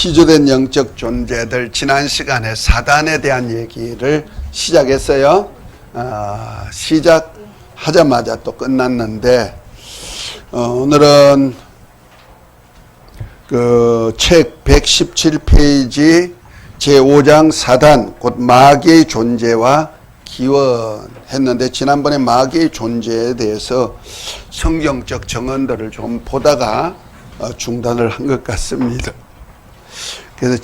피조된 영적 존재들, 지난 시간에 사단에 대한 얘기를 시작했어요. 시작하자마자 또 끝났는데, 오늘은 그 책 117페이지 제5장 사단, 곧 마귀의 존재와 기원 했는데, 지난번에 마귀의 존재에 대해서 성경적 정언들을 좀 보다가 중단을 한 것 같습니다. 그래서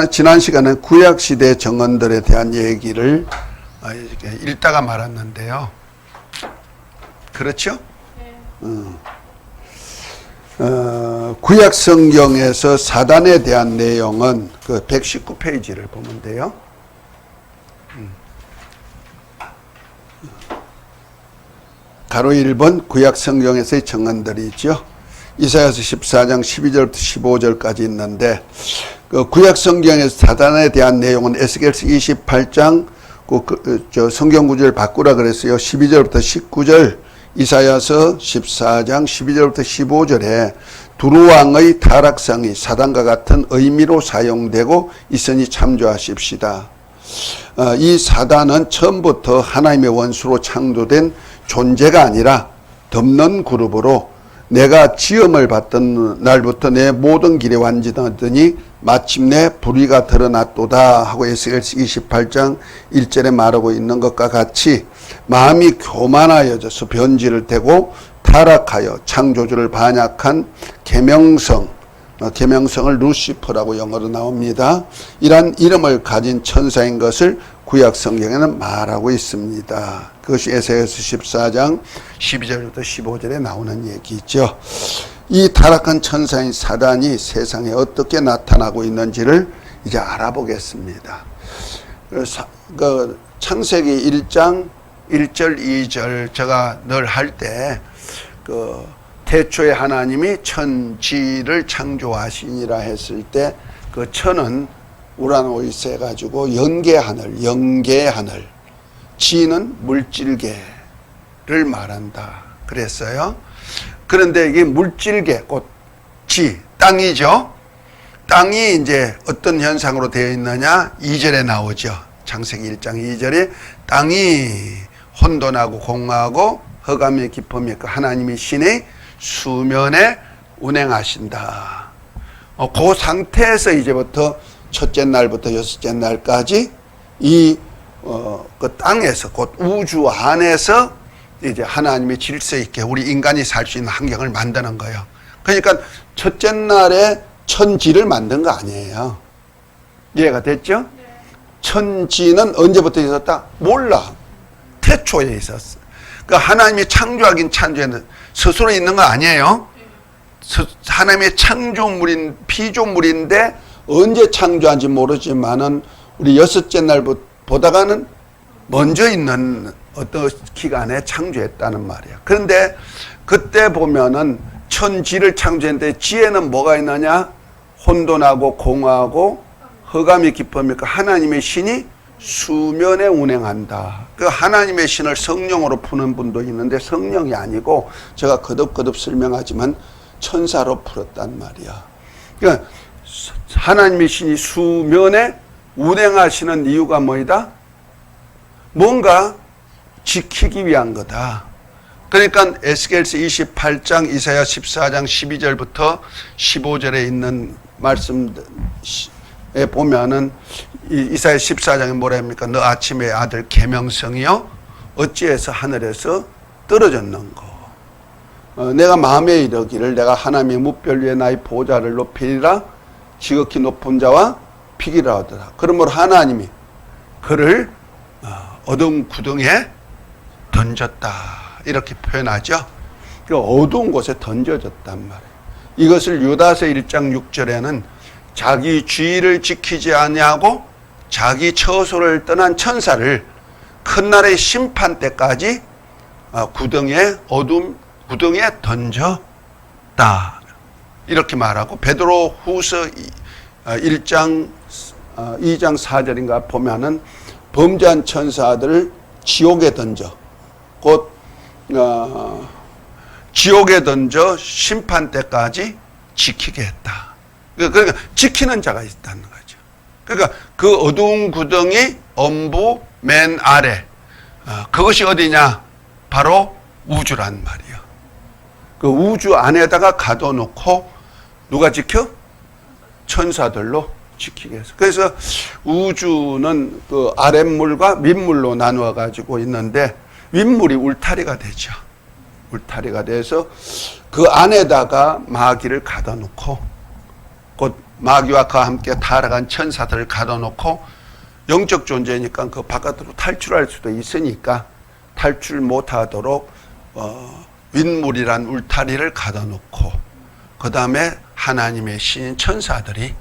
지난 시간에 구약시대 정언들에 대한 얘기를 읽다가 말았는데요. 그렇죠? 구약 성경에서 사단에 대한 내용은 그 119페이지를 보면 돼요. 가로 1번 구약 성경에서의 정언들이 있죠. 이사야서 14장 12절부터 15절까지 있는데, 그 구약 성경에서 사단에 대한 내용은 에스겔서 28장 성경 구절을 바꾸라 그랬어요. 12절부터 19절, 이사야서 14장 12절부터 15절에 두루 왕의 타락상이 사단과 같은 의미로 사용되고 있으니 참조하십시다. 이 사단은 처음부터 하나님의 원수로 창조된 존재가 아니라 덮는 그룹으로 내가 지음을 받던 날부터 내 모든 길에 완전하더니 마침내 불의가 드러났도다 하고 에스겔서 28장 1절에 말하고 있는 것과 같이 마음이 교만하여져서 변질을 떼고 타락하여 창조주를 반역한 계명성을 루시퍼라고 영어로 나옵니다. 이란 이름을 가진 천사인 것을 구약 성경에는 말하고 있습니다. 그것이 에스겔서 14장 12절부터 15절에 나오는 얘기죠. 이 타락한 천사인 사단이 세상에 어떻게 나타나고 있는지를 이제 알아보겠습니다. 창세기 1장 1절 2절 제가 늘 할 때 태초에 하나님이 천지를 창조하시니라 했을 때 그 천은 우라노이스 해가지고 영계의 하늘, 지는 물질계를 말한다 그랬어요. 그런데 이게 물질계, 곧 지, 땅이죠. 땅이 이제 어떤 현상으로 되어 있느냐? 2절에 나오죠. 창세기 1장 2절에 땅이 혼돈하고 공허하고 흑암의 깊음이 하나님이 신의 수면에 운행하신다. 그 상태에서 이제부터 첫째 날부터 여섯째 날까지 그 땅에서, 곧 우주 안에서 이제 하나님의 질서 있게 우리 인간이 살 수 있는 환경을 만드는 거예요. 그러니까 첫째 날에 천지를 만든 거 아니에요. 이해가 됐죠? 네. 천지는 언제부터 있었다? 몰라. 태초에 있었어. 그러니까 하나님이 창조하긴 창조했는데 스스로 있는 거 아니에요. 하나님의 창조물인 피조물인데 언제 창조한지 모르지만은 우리 여섯째 날 보다가는 먼저 있는 어떤 기간에 창조했다는 말이야. 그런데 그때 보면은 천지를 창조했는데 지혜는 뭐가 있느냐? 혼돈하고 공허하고 흑암이 깊으니까 하나님의 신이 수면에 운행한다. 그 하나님의 신을 성령으로 푸는 분도 있는데 성령이 아니고 제가 거듭거듭 설명하지만 천사로 풀었단 말이야. 그러니까 하나님의 신이 수면에 운행하시는 이유가 뭐이다? 뭔가 지키기 위한 거다. 그러니까 에스겔서 28장, 이사야 14장 12절부터 15절에 있는 말씀에 보면은 이사야 14장에 뭐라 합니까? 너 아침의 아들 계명성이요 어찌해서 하늘에서 떨어졌는고. 내가 마음에 이르기를 내가 하나님의 뭇별 위에 나의 보좌를 높이리라 지극히 높은 자와 피기라 하더라. 그러므로 하나님이 그를 어두운 구덩이에 던졌다 이렇게 표현하죠. 그 어두운 곳에 던져졌단 말이에요. 이것을 유다서 1장 6절에는 자기 주의를 지키지 아니하고 자기 처소를 떠난 천사를 큰 날의 심판 때까지 어두운 구덩이에 던졌다 이렇게 말하고, 베드로 후서 1장 2장 4절인가 보면은 범죄한 천사들을 지옥에 던져 지옥에 던져 심판 때까지 지키게 했다. 그러니까 지키는 자가 있다는 거죠. 그러니까 그 어두운 구덩이 엄부 맨 아래, 그것이 어디냐? 바로 우주란 말이에요. 그 우주 안에다가 가둬놓고 누가 지켜? 천사들로 지키게 해서. 그래서 우주는 그 아랫물과 윗물로 나누어 가지고 있는데, 윗물이 울타리가 되죠. 울타리가 돼서 그 안에다가 마귀를 가둬놓고, 곧 마귀와 그와 함께 타락한 천사들을 가둬놓고, 영적 존재니까 그 바깥으로 탈출할 수도 있으니까 탈출 못하도록 윗물이란 울타리를 가둬놓고, 그 다음에 하나님의 신인 천사들이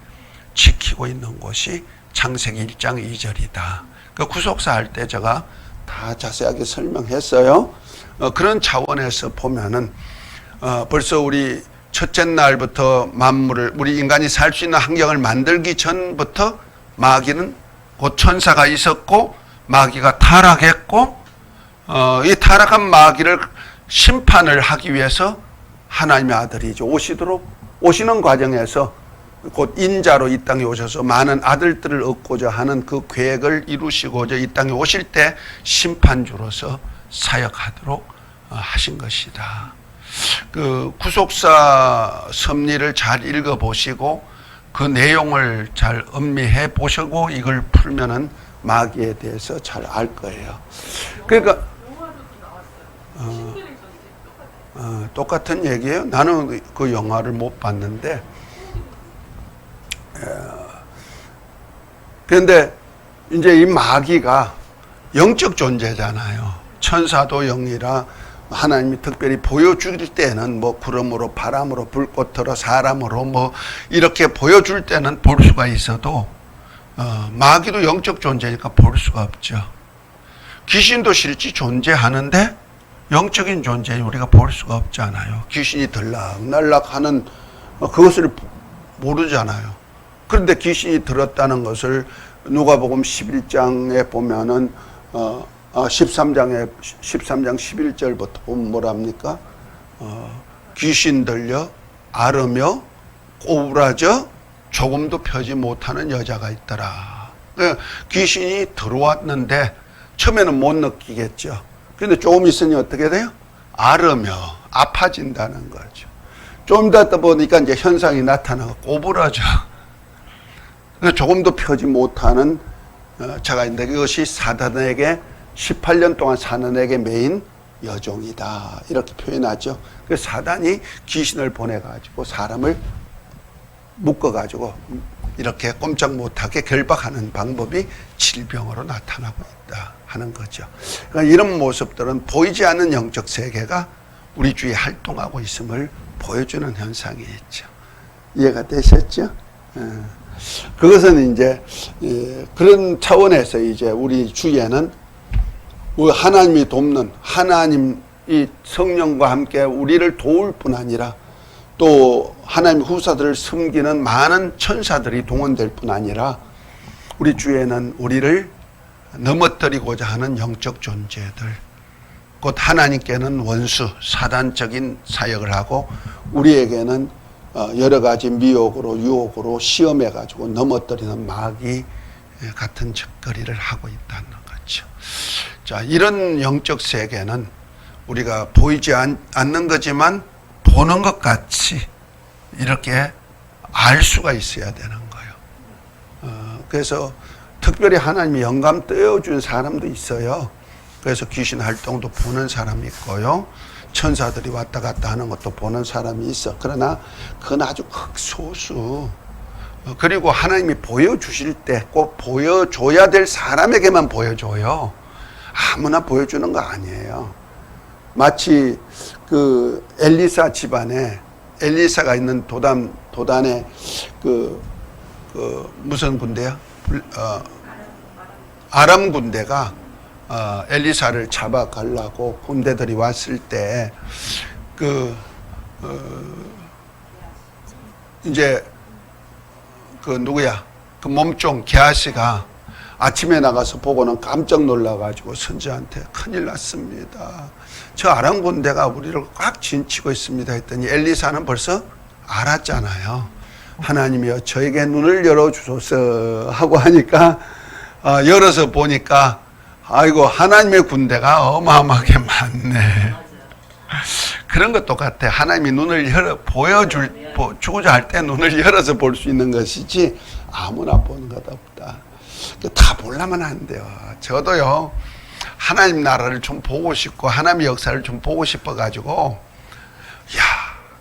지키고 있는 곳이 창세기 1장 2절이다. 그 구속사 할 때 제가 다 자세하게 설명했어요. 그런 차원에서 보면은 벌써 우리 첫째 날부터 만물을, 우리 인간이 살 수 있는 환경을 만들기 전부터 마귀는 곧 천사가 있었고, 마귀가 타락했고, 이 타락한 마귀를 심판을 하기 위해서 하나님의 아들이 이제 오시는 과정에서 곧 인자로 이 땅에 오셔서 많은 아들들을 얻고자 하는 그 계획을 이루시고자 이 땅에 오실 때 심판주로서 사역하도록 하신 것이다. 그 구속사 섭리를 잘 읽어보시고 그 내용을 잘 음미해 보시고 이걸 풀면은 마귀에 대해서 잘 알 거예요. 그러니까 똑같은 얘기예요. 나는 그 영화를 못 봤는데, 그런데 이제 이 마귀가 영적 존재잖아요. 천사도 영이라 하나님이 특별히 보여줄 때는 뭐 구름으로, 바람으로, 불꽃으로, 사람으로 뭐 이렇게 보여줄 때는 볼 수가 있어도 마귀도 영적 존재니까 볼 수가 없죠. 귀신도 실제 존재하는데 영적인 존재는 우리가 볼 수가 없잖아요. 귀신이 들락날락하는 그것을 모르잖아요. 그런데 귀신이 들었다는 것을 누가복음 11장에 보면은 13장 11절부터 보면 뭐랍니까? 귀신 들려 앓으며 꼬부라져 조금도 펴지 못하는 여자가 있더라. 귀신이 들어왔는데 처음에는 못 느끼겠죠. 그런데 조금 있으니 어떻게 돼요? 앓으며 아파진다는 거죠. 좀 더 보니까 이제 현상이 나타나고 꼬부라져. 조금도 펴지 못하는 자가 있는데 그것이 사단에게 18년 동안 사단에게 매인 여종이다. 이렇게 표현하죠. 그래서 사단이 귀신을 보내가지고 사람을 묶어가지고 이렇게 꼼짝 못하게 결박하는 방법이 질병으로 나타나고 있다 하는 거죠. 그러니까 이런 모습들은 보이지 않는 영적 세계가 우리 주위에 활동하고 있음을 보여주는 현상이 있죠. 이해가 되셨죠? 그것은 이제 그런 차원에서 이제 우리 주위에는 하나님이 돕는, 하나님이 성령과 함께 우리를 도울 뿐 아니라 또 하나님 후사들을 섬기는 많은 천사들이 동원될 뿐 아니라 우리 주위에는 우리를 넘어뜨리고자 하는 영적 존재들, 곧 하나님께는 원수, 사단적인 사역을 하고 우리에게는 여러 가지 미혹으로 유혹으로 시험해가지고 넘어뜨리는 마귀 같은 짓거리를 하고 있다는 거죠. 자, 이런 영적 세계는 우리가 보이지 않는 거지만 보는 것 같이 이렇게 알 수가 있어야 되는 거예요. 그래서 특별히 하나님이 영감 떼어준 사람도 있어요. 그래서 귀신 활동도 보는 사람이 있고요. 천사들이 왔다 갔다 하는 것도 보는 사람이 있어. 그러나 그건 아주 극소수. 그리고 하나님이 보여주실 때 꼭 보여줘야 될 사람에게만 보여줘요. 아무나 보여주는 거 아니에요. 마치 그 엘리사 집안에 엘리사가 있는 도단에 무슨 군대야? 아람 군대가 엘리사를 잡아가려고 군대들이 왔을 때 이제 누구야? 그 몸종 게하시가 아침에 나가서 보고는 깜짝 놀라가지고 선지한테 큰일 났습니다. 저 아람 군대가 우리를 꽉 진치고 있습니다 했더니 엘리사는 벌써 알았잖아요. 하나님이여 저에게 눈을 열어주소서 하고 하니까 열어서 보니까 아이고 하나님의 군대가 어마어마하게 많네. 그런 것 똑같아. 하나님이 눈을 열어 보여주고자 할 때 눈을 열어서 볼 수 있는 것이지 아무나 보는 것 없다. 다 보려면 안 돼요. 저도요 하나님 나라를 좀 보고 싶고 하나님의 역사를 좀 보고 싶어 가지고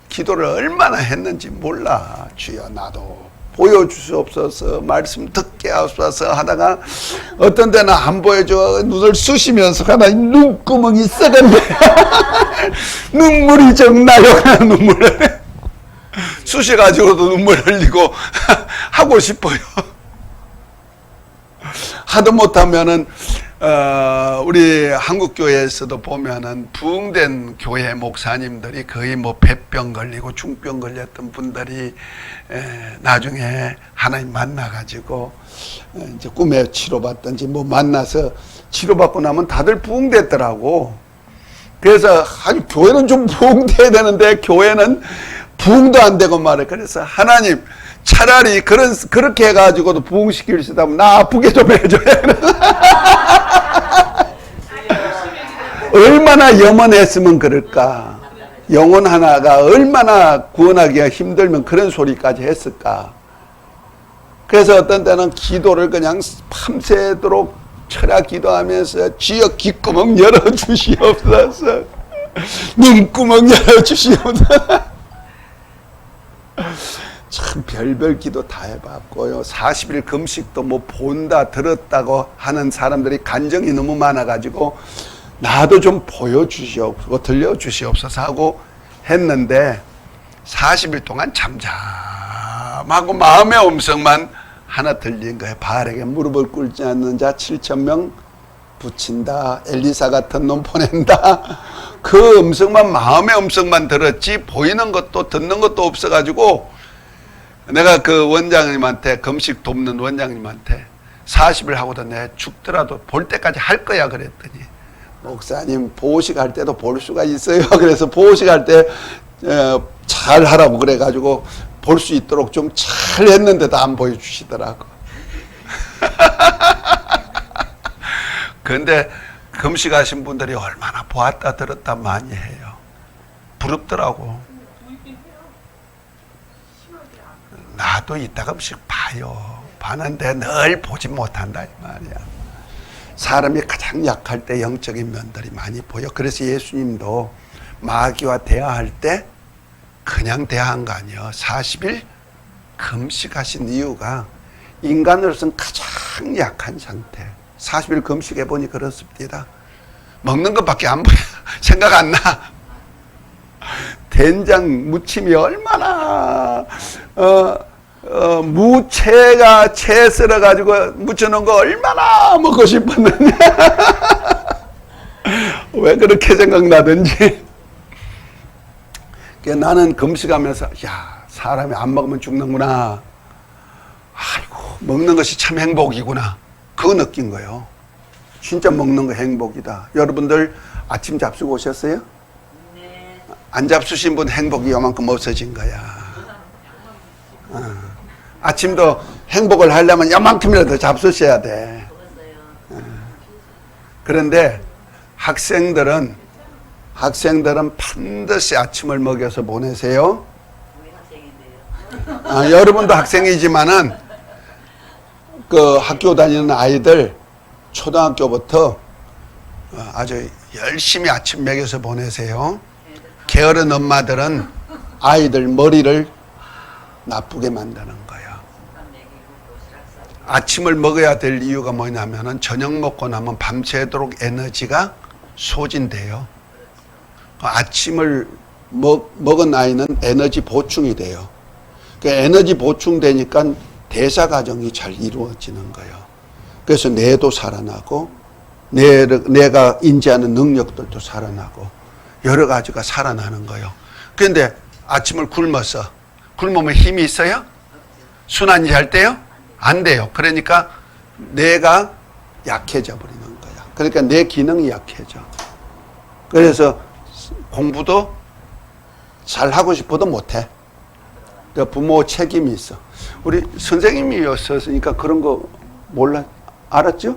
기도를 얼마나 했는지 몰라. 주여 나도 보여주시옵소서, 말씀 듣게 하옵소서 하다가 어떤 때는 안 보여줘. 눈을 쑤시면서 하나님 눈구멍이 썩었네. 눈물이 정나요. 눈물을 쑤셔가지고도 눈물 흘리고 하고 싶어요. 하도 못하면은 우리 한국교회에서도 보면은 부흥된 교회 목사님들이 거의 뭐 폐병 걸리고 중병 걸렸던 분들이 나중에 하나님 만나가지고 이제 꿈에 치료받든지 뭐 만나서 치료받고 나면 다들 부흥됐더라고. 그래서 아주 교회는 좀 부흥돼야 되는데 교회는 부흥도 안 되고 말해. 그래서 하나님 차라리 그렇게 해가지고도 부흥시킬 수 있다면 나 아프게 좀 해줘야 얼마나 염원했으면 그럴까. 영혼 하나가 얼마나 구원하기가 힘들면 그런 소리까지 했을까. 그래서 어떤 때는 기도를 그냥 밤새도록 철야 기도하면서 주여 귓구멍 열어주시옵소서, 눈구멍 열어주시옵소서. 참 별별 기도 다 해봤고요. 40일 금식도 뭐 본다 들었다고 하는 사람들이 간정이 너무 많아가지고 나도 좀 보여주시옵소서, 들려주시옵소서 하고 했는데 40일 동안 잠잠하고 마음의 음성만 하나 들린 거예요. 바알에게 무릎을 꿇지 않는 자 7,000명 붙인다. 엘리사 같은 놈 보낸다. 그 음성만, 마음의 음성만 들었지 보이는 것도 듣는 것도 없어가지고 내가 그 원장님한테, 금식 돕는 원장님한테 40일 하고도 내가 죽더라도 볼 때까지 할 거야 그랬더니, 목사님 보호식 할 때도 볼 수가 있어요. 그래서 보호식 할 때 잘 하라고 그래가지고 볼 수 있도록 좀 잘 했는데도 안 보여주시더라고. 그런데 금식하신 분들이 얼마나 보았다 들었다 많이 해요. 부럽더라고. 나도 이따금씩 봐요. 봤는데 늘 보지 못한다 이 말이야. 사람이 가장 약할 때 영적인 면들이 많이 보여. 그래서 예수님도 마귀와 대화할 때 그냥 대화한 거 아니에요. 40일 금식하신 이유가 인간으로서는 가장 약한 상태. 40일 금식해 보니 그렇습니다. 먹는 것밖에 안 보여. 생각 안 나. 된장 무침이 얼마나 무채가 채 썰어가지고 무쳐놓은 거 얼마나 먹고 싶었느냐. 왜 그렇게 생각나든지. 나는 금식하면서 사람이 안 먹으면 죽는구나. 아이고 먹는 것이 참 행복이구나. 그거 느낀 거예요. 진짜 먹는 거 행복이다. 여러분들 아침 잡수고 오셨어요? 네. 안 잡수신 분 행복이 요만큼 없어진 거야. 아침도 행복을 하려면 요만큼이라도 잡수셔야 돼. 그런데 학생들은 반드시 아침을 먹여서 보내세요. 여러분도 학생이지만은 그 학교 다니는 아이들 초등학교부터 아주 열심히 아침 먹여서 보내세요. 게으른 엄마들은 아이들 머리를 나쁘게 만드는 거예요. 아침을 먹어야 될 이유가 뭐냐면은 저녁 먹고 나면 밤새도록 에너지가 소진돼요. 아침을 먹은 아이는 에너지 보충이 돼요. 그 에너지 보충되니까 대사 과정이 잘 이루어지는 거예요. 그래서 뇌도 살아나고 내가 인지하는 능력들도 살아나고 여러 가지가 살아나는 거예요. 그런데 아침을 굶으면 힘이 있어요? 순환이 잘 돼요? 안 돼요. 그러니까 뇌가 약해져 버리는 거야. 그러니까 내 기능이 약해져. 그래서 공부도 잘 하고 싶어도 못해. 부모 책임이 있어. 우리 선생님이었으니까 그런 거 몰라 알았죠?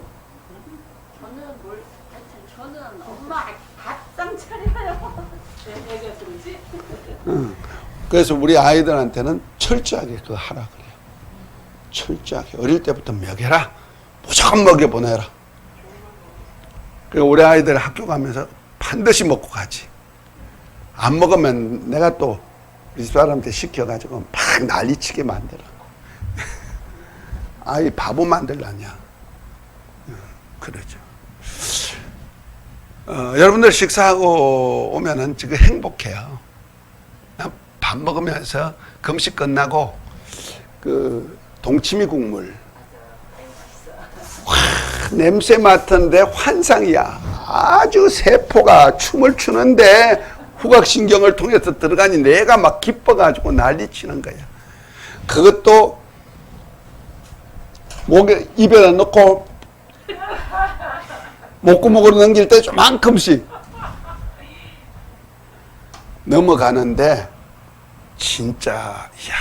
저는 엄마 밥상 차려요. 내가 그러지? 응. 그래서 우리 아이들한테는 철저하게 그거 하라 그래요. 철저하게 어릴 때부터 먹여라. 무조건 먹여 보내라. 우리 아이들 학교 가면서 반드시 먹고 가지. 안 먹으면 내가 또 우리 사람한테 시켜가지고 막 난리치게 만들어. 아이 바보 만들라냐. 그러죠. 여러분들 식사하고 오면은 지금 행복해요. 밥 먹으면서 금식 끝나고 그 동치미 국물. 와, 냄새 맡은데 환상이야. 아주 세포가 춤을 추는데 후각신경을 통해서 들어가니 내가 막 기뻐가지고 난리치는 거야. 그것도 목에 입에다 넣고 목구멍으로 넘길 때 조만큼씩 넘어가는데 진짜 야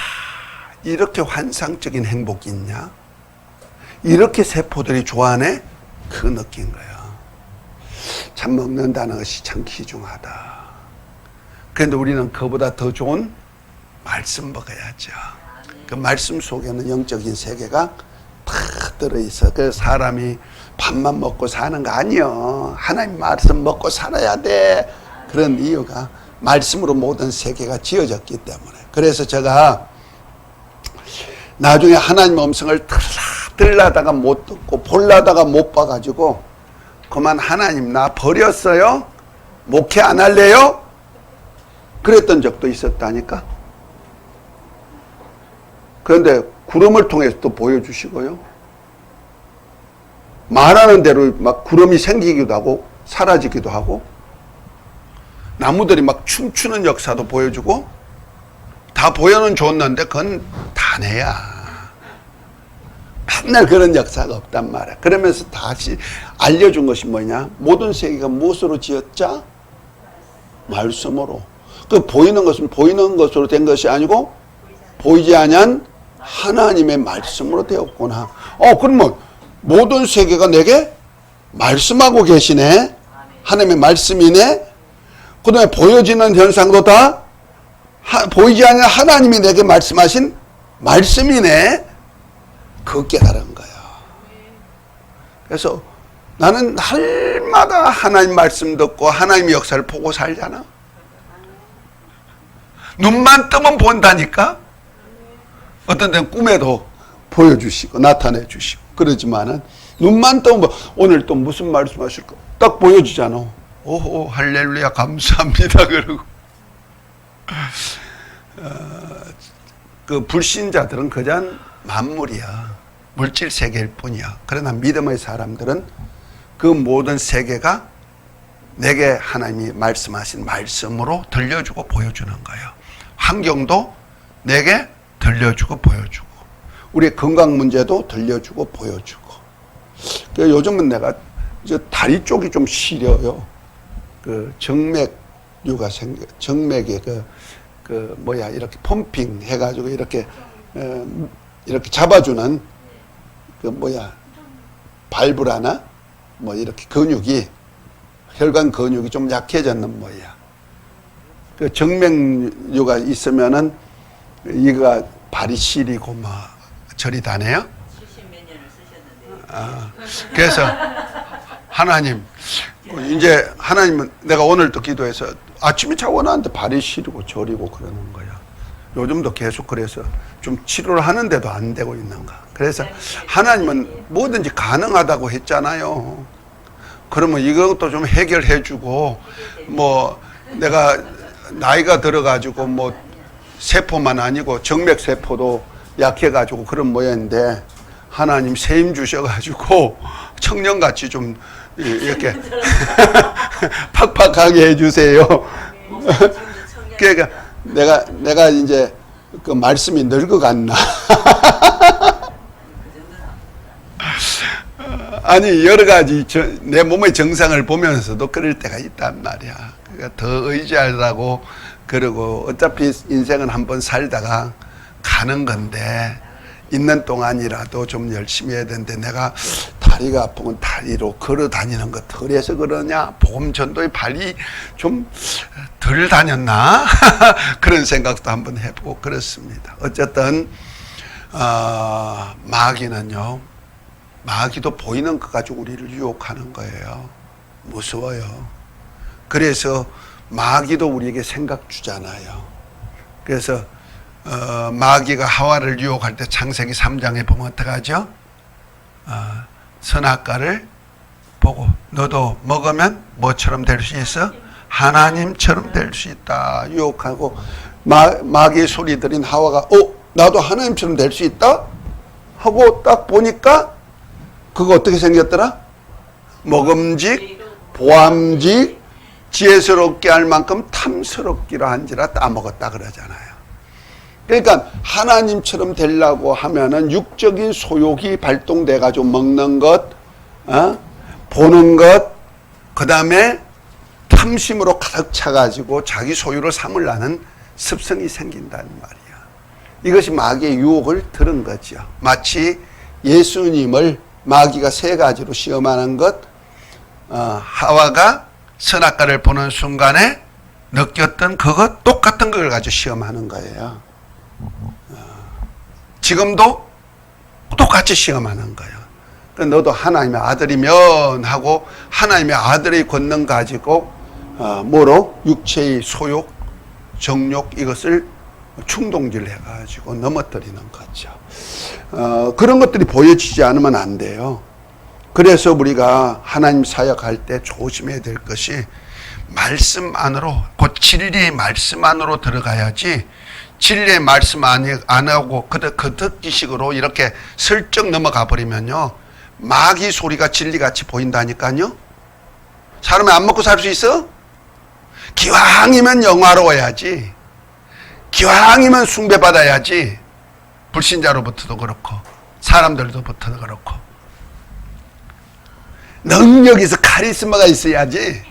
이렇게 환상적인 행복이 있냐? 이렇게 세포들이 좋아하네? 그 느낀 거야. 참 먹는다는 것이 참 귀중하다. 그런데 우리는 그보다 더 좋은 말씀 먹어야죠. 그 말씀 속에는 영적인 세계가 다 들어있어. 그래서 사람이 밥만 먹고 사는 거 아니요. 하나님 말씀 먹고 살아야 돼. 그런 이유가 말씀으로 모든 세계가 지어졌기 때문에. 그래서 제가 나중에 하나님 음성을 들라다가 못 듣고 볼라다가 못 봐가지고 그만 하나님 나 버렸어요? 목회 안 할래요? 그랬던 적도 있었다니까. 그런데 구름을 통해서 또 보여주시고요. 말하는 대로 막 구름이 생기기도 하고 사라지기도 하고 나무들이 막 춤추는 역사도 보여주고 다 보여는 줬는데 그건 단해야. 맨날 그런 역사가 없단 말이야. 그러면서 다시 알려준 것이 뭐냐? 모든 세계가 무엇으로 지었자? 말씀으로. 그 보이는 것은 보이는 것으로 된 것이 아니고 보이지 아니한 하나님의 말씀으로 되었구나. 그러면 모든 세계가 내게 말씀하고 계시네. 하나님의 말씀이네. 그 다음에 보여지는 현상도 다 보이지 않는 하나님이 내게 말씀하신 말씀이네. 그거 깨달은 거야. 그래서 나는 날마다 하나님 말씀 듣고 하나님의 역사를 보고 살잖아. 눈만 뜨면 본다니까. 어떤 때는 꿈에도 보여주시고 나타내 주시고 그러지만은 눈만 뜨면 오늘 또 무슨 말씀하실까 딱 보여주잖아. 오호 할렐루야 감사합니다. 그러고 그 불신자들은 그냥 만물이야. 물질 세계일 뿐이야. 그러나 믿음의 사람들은 그 모든 세계가 내게 하나님이 말씀하신 말씀으로 들려주고 보여주는 거예요. 환경도 내게 들려주고 보여주고 우리의 건강 문제도 들려주고 보여주고. 요즘은 내가 이제 다리 쪽이 좀 시려요. 그 정맥류가 정맥에 이렇게 펌핑 해가지고 이렇게 잡아주는 발브라나 이렇게 근육이 혈관 근육이 좀 약해졌는 뭐야. 그 정맥류가 있으면은 이가 발이 시리고 저리 다네요. 70몇 년을 쓰셨는데. 그래서 하나님 이제 하나님은 내가 오늘도 기도해서 아침에 자고 나는데 발이 시리고 저리고 그러는 거야. 요즘도 계속 그래서 좀 치료를 하는데도 안 되고 있는가. 그래서 하나님은 뭐든지 가능하다고 했잖아요. 그러면 이것도 좀 해결해 주고 내가 나이가 들어가지고 세포만 아니고 정맥세포도 약해가지고 그런 모양인데 하나님 세임 주셔가지고 청년같이 좀 이렇게 팍팍하게 해주세요. 그러니까 내가 이제 그 말씀이 늙어갔나. 아니 여러 가지 내 몸의 정상을 보면서도 그럴 때가 있단 말이야. 그러니까 더 의지하라고. 그리고 어차피 인생은 한번 살다가 가는 건데 있는 동안이라도 좀 열심히 해야 되는데 내가 다리가 아프면 다리로 걸어 다니는 것 덜해서 그러냐, 복음 전도의 발이 좀 덜 다녔나 그런 생각도 한번 해보고 그렇습니다. 어쨌든 마귀는요, 마귀도 보이는 것 가지고 우리를 유혹하는 거예요. 무서워요. 그래서 마귀도 우리에게 생각 주잖아요. 그래서 마귀가 하와를 유혹할 때 창세기 3장에 보면 어떡하죠? 선악과를 보고 너도 먹으면 뭐처럼 될 수 있어? 하나님처럼 될 수 있다 유혹하고, 마귀의 소리 들인 하와가 나도 하나님처럼 될 수 있다 하고 딱 보니까 그거 어떻게 생겼더라? 먹음직 보암직 지혜스럽게 할 만큼 탐스럽기라 한지라 따먹었다 그러잖아요. 그러니까 하나님처럼 되려고 하면은 육적인 소욕이 발동돼 가지고 먹는 것, 보는 것, 그 다음에 탐심으로 가득 차 가지고 자기 소유를 삼으려는 습성이 생긴다는 말이야. 이것이 마귀의 유혹을 들은 거죠. 마치 예수님을 마귀가 세 가지로 시험하는 것, 하와가 선악과를 보는 순간에 느꼈던 그것 똑같은 걸 가지고 시험하는 거예요. 지금도 똑같이 시험하는 거예요. 너도 하나님의 아들이면 하고 하나님의 아들의 권능 가지고 뭐로? 육체의 소욕, 정욕 이것을 충동질 해가지고 넘어뜨리는 거죠. 그런 것들이 보여지지 않으면 안 돼요. 그래서 우리가 하나님 사역할 때 조심해야 될 것이 말씀 안으로, 곧 진리의 말씀 안으로 들어가야지, 진리의 말씀 안 하고 그 듣기식으로 이렇게 슬쩍 넘어가 버리면요, 마귀 소리가 진리같이 보인다니까요. 사람이 안 먹고 살 수 있어? 기왕이면 영화로워야지, 기왕이면 숭배받아야지. 불신자로부터도 그렇고 사람들로부터도 그렇고 능력이 있어, 카리스마가 있어야지.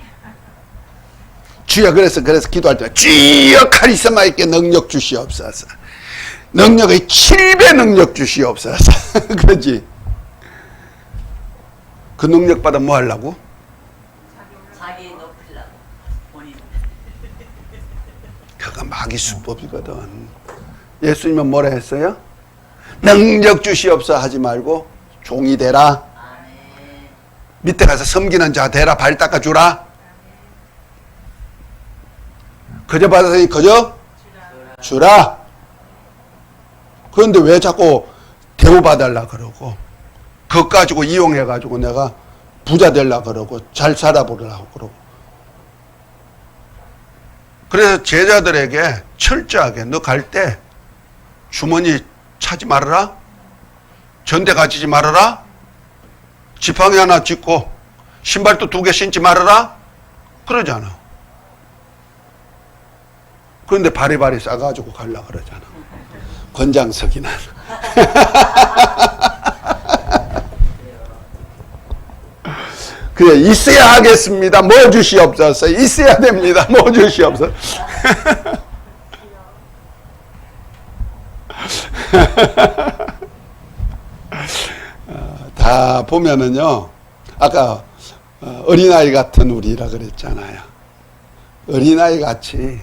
주여, 그래서 기도할 때 주여 카리스마 있게 능력 주시옵소서, 능력의 7배 능력 주시옵소서 그러지. 그 능력 받아 뭐 하려고? 자기 높이려고 본인. 그거 마귀 수법이거든. 예수님은 뭐라 했어요? 능력 주시옵소서 하지 말고 종이 되라, 밑에 가서 섬기는 자 되라, 발 닦아주라. 그저 받았으니 그저 주라. 그런데 왜 자꾸 대우받으려고 그러고, 그것 가지고 이용해가지고 내가 부자 되려고 그러고 잘 살아보려고 그러고. 그래서 제자들에게 철저하게 너 갈 때 주머니 차지 말아라, 전대 가지지 말아라, 지팡이 하나 짚고 신발도 2개 신지 말아라 그러잖아. 그런데 바리바리 싸가지고 가려고 그러잖아. 권장석이나. 그래, 있어야 하겠습니다. 뭐 주시옵소서. 있어야 됩니다. 뭐 주시옵소서. 다 보면은요, 아까 어린아이 같은 우리라 그랬잖아요. 어린아이 같이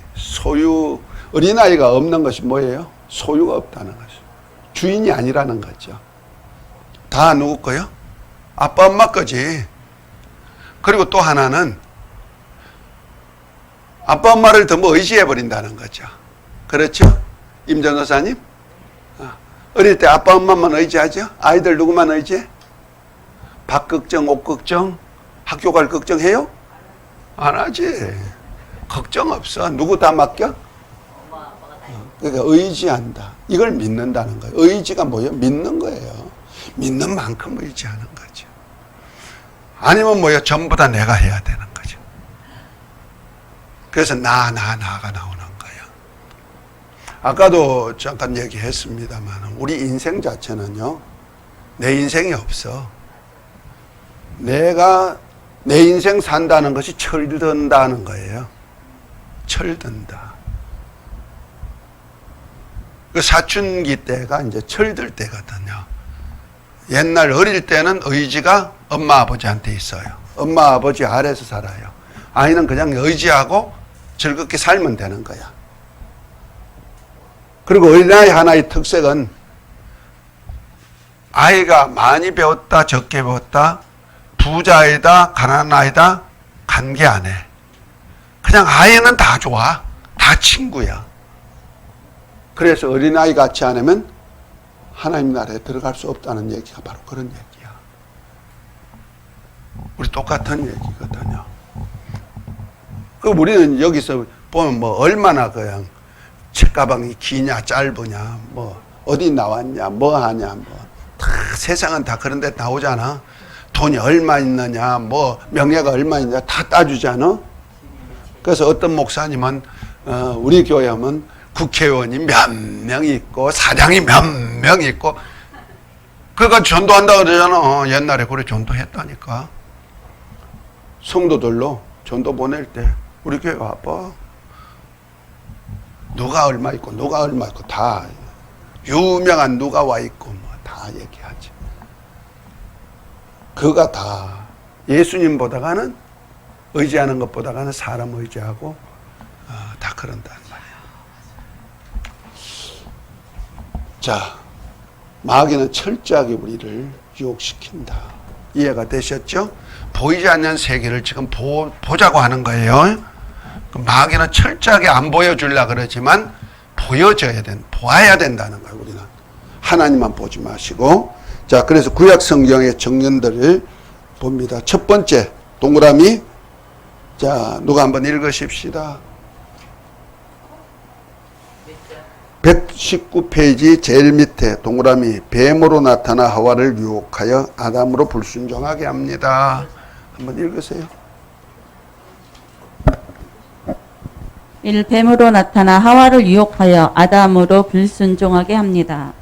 어린아이가 없는 것이 뭐예요? 소유가 없다는 것이죠. 주인이 아니라는 거죠. 다 누구 거요? 아빠 엄마 거지. 그리고 또 하나는 아빠 엄마를 더 의지해 버린다는 거죠. 그렇죠? 임 전도사님? 어릴 때 아빠 엄마만 의지하죠? 아이들 누구만 의지해? 밥 걱정, 옷 걱정, 학교 갈 걱정해요? 안 하지. 걱정 없어. 누구 다 맡겨? 그러니까 의지한다. 이걸 믿는다는 거예요. 의지가 뭐예요? 믿는 거예요. 믿는 만큼 의지하는 거죠. 아니면 뭐예요? 전부 다 내가 해야 되는 거죠. 그래서 나가 나오는 거예요. 아까도 잠깐 얘기했습니다만 우리 인생 자체는요, 내 인생이 없어. 내가 내 인생 산다는 것이 철든다는 거예요. 철든다. 그 사춘기 때가 이제 철들 때거든요. 옛날 어릴 때는 의지가 엄마 아버지한테 있어요. 엄마 아버지 아래서 살아요. 아이는 그냥 의지하고 즐겁게 살면 되는 거야. 그리고 어린아이 하나의 특색은 아이가 많이 배웠다 적게 배웠다 부자이다 가난한 아이다 관계 안 해. 그냥 아이는 다 좋아. 다 친구야. 그래서 어린아이 같이 안 하면 하나님 나라에 들어갈 수 없다는 얘기가 바로 그런 얘기야. 우리 똑같은 얘기거든요. 그 우리는 여기서 보면 뭐 얼마나 그냥 책가방이 기냐 짧으냐 뭐 어디 나왔냐 뭐 하냐 뭐 다 세상은 다 그런 데 나오잖아. 돈이 얼마 있느냐 뭐 명예가 얼마 있느냐 다 따주잖아. 그래서 어떤 목사님은 우리 교회 하면 국회의원이 몇 명 있고 사장이 몇 명 있고 그가 전도한다 그러잖아. 옛날에 그래 전도했다니까. 성도들로 전도 보낼 때 우리 교회 와봐. 누가 얼마 있고 누가 얼마 있고 다 유명한 누가 와 있고 뭐 다 얘기하지. 그가 다 예수님보다가는 의지하는 것보다가는 사람 의지하고 다 그런단 말이야. 자, 마귀는 철저하게 우리를 유혹시킨다. 이해가 되셨죠? 보이지 않는 세계를 지금 보자고 하는 거예요. 마귀는 철저하게 안 보여주려고 그러지만 보아야 된다는 거예요. 우리는 하나님만 보지 마시고. 자, 그래서 구약 성경의 정년들을 봅니다. 첫 번째 동그라미. 자, 누가 한번 읽으십시다. 119페이지 제일 밑에 동그라미. 뱀으로 나타나 하와를 유혹하여 아담으로 불순종하게 합니다. 한번 읽으세요. 1. 뱀으로 나타나 하와를 유혹하여 아담으로 불순종하게 합니다.